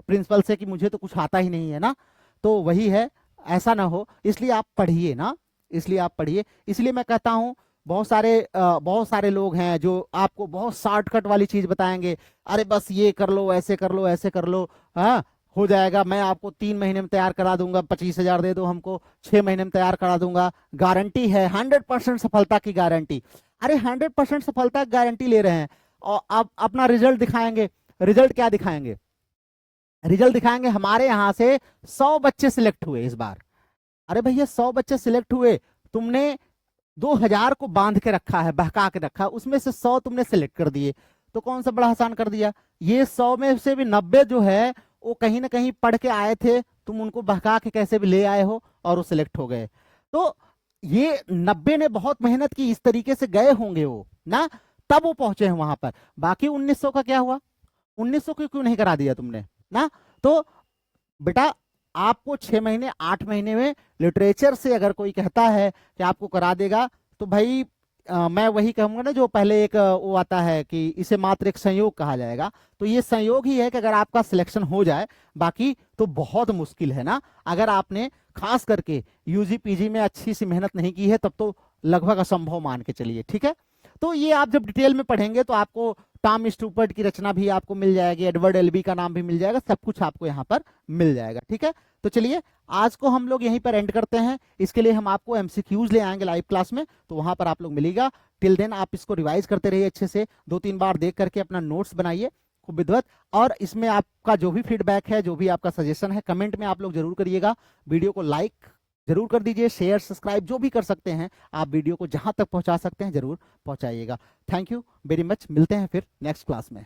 प्रिंसिपल से कि मुझे तो कुछ आता ही नहीं है ना। तो वही है, ऐसा ना हो, इसलिए आप पढ़िए ना, इसलिए आप पढ़िए। इसलिए मैं कहता हूं, बहुत सारे लोग हैं जो आपको बहुत शॉर्टकट वाली चीज बताएंगे, अरे बस ये कर लो, ऐसे कर लो, ऐसे कर लो, हाँ हो जाएगा, मैं आपको 3 महीने में तैयार करा दूंगा, 25,000 दे दो हमको, 6 महीने में तैयार करा दूंगा, गारंटी है 100% सफलता की गारंटी। अरे 100% सफलता की गारंटी ले रहे हैं, और अब अपना रिजल्ट दिखाएंगे। रिजल्ट क्या दिखाएंगे, रिजल्ट दिखाएंगे हमारे यहां से 100 बच्चे सिलेक्ट हुए इस बार। अरे भैया 100 बच्चे सिलेक्ट हुए, तुमने 2000 को बांध के रखा है, बहका के रखा है, उसमें से 100 तुमने सिलेक्ट कर दिए, तो कौन सा बड़ा आसान कर दिया। ये 100 में से भी 90 जो है वो कहीं ना कहीं पढ़ के आए थे, तुम उनको बहका के कैसे भी ले आए हो और वो सिलेक्ट हो गए। तो ये 90 ने बहुत मेहनत की, इस तरीके से गए होंगे वो ना, तब वो पहुंचे हैं वहां पर। बाकी 1900 का क्या हुआ, 1900 को क्यों नहीं करा दिया तुमने ना। तो बेटा आपको 6 महीने 8 महीने में लिटरेचर से अगर कोई कहता है कि आपको करा देगा, तो भाई मैं वही कहूंगा ना, जो पहले एक वो आता है कि इसे मात्र एक संयोग कहा जाएगा। तो ये संयोग ही है कि अगर आपका सिलेक्शन हो जाए, बाकी तो बहुत मुश्किल है ना। अगर आपने खास करके यूजी पीजी में अच्छी सी मेहनत नहीं की है, तब तो लगभग असंभव मान के चलिए, ठीक है। तो ये आप जब डिटेल में पढ़ेंगे तो आपको टॉम स्टूपर्ट की रचना भी आपको मिल जाएगी, एडवर्ड एल्बी का नाम भी मिल जाएगा, सब कुछ आपको यहाँ पर मिल जाएगा, ठीक है। तो चलिए आज को हम लोग यहीं पर एंड करते हैं। इसके लिए हम आपको एमसीक्यूज ले आएंगे लाइव क्लास में, तो वहां पर आप लोग मिलेगा। टिल देन आप इसको रिवाइज करते रहिए अच्छे से, 2-3 बार देख करके अपना नोट्स बनाइए खूब विद्वत। और इसमें आपका जो भी फीडबैक है, जो भी आपका सजेशन है, कमेंट में आप लोग जरूर करिएगा। वीडियो को लाइक जरूर कर दीजिए, शेयर सब्सक्राइब जो भी कर सकते हैं आप, वीडियो को जहां तक पहुंचा सकते हैं जरूर पहुंचाइएगा। थैंक यू वेरी मच, मिलते हैं फिर नेक्स्ट क्लास में।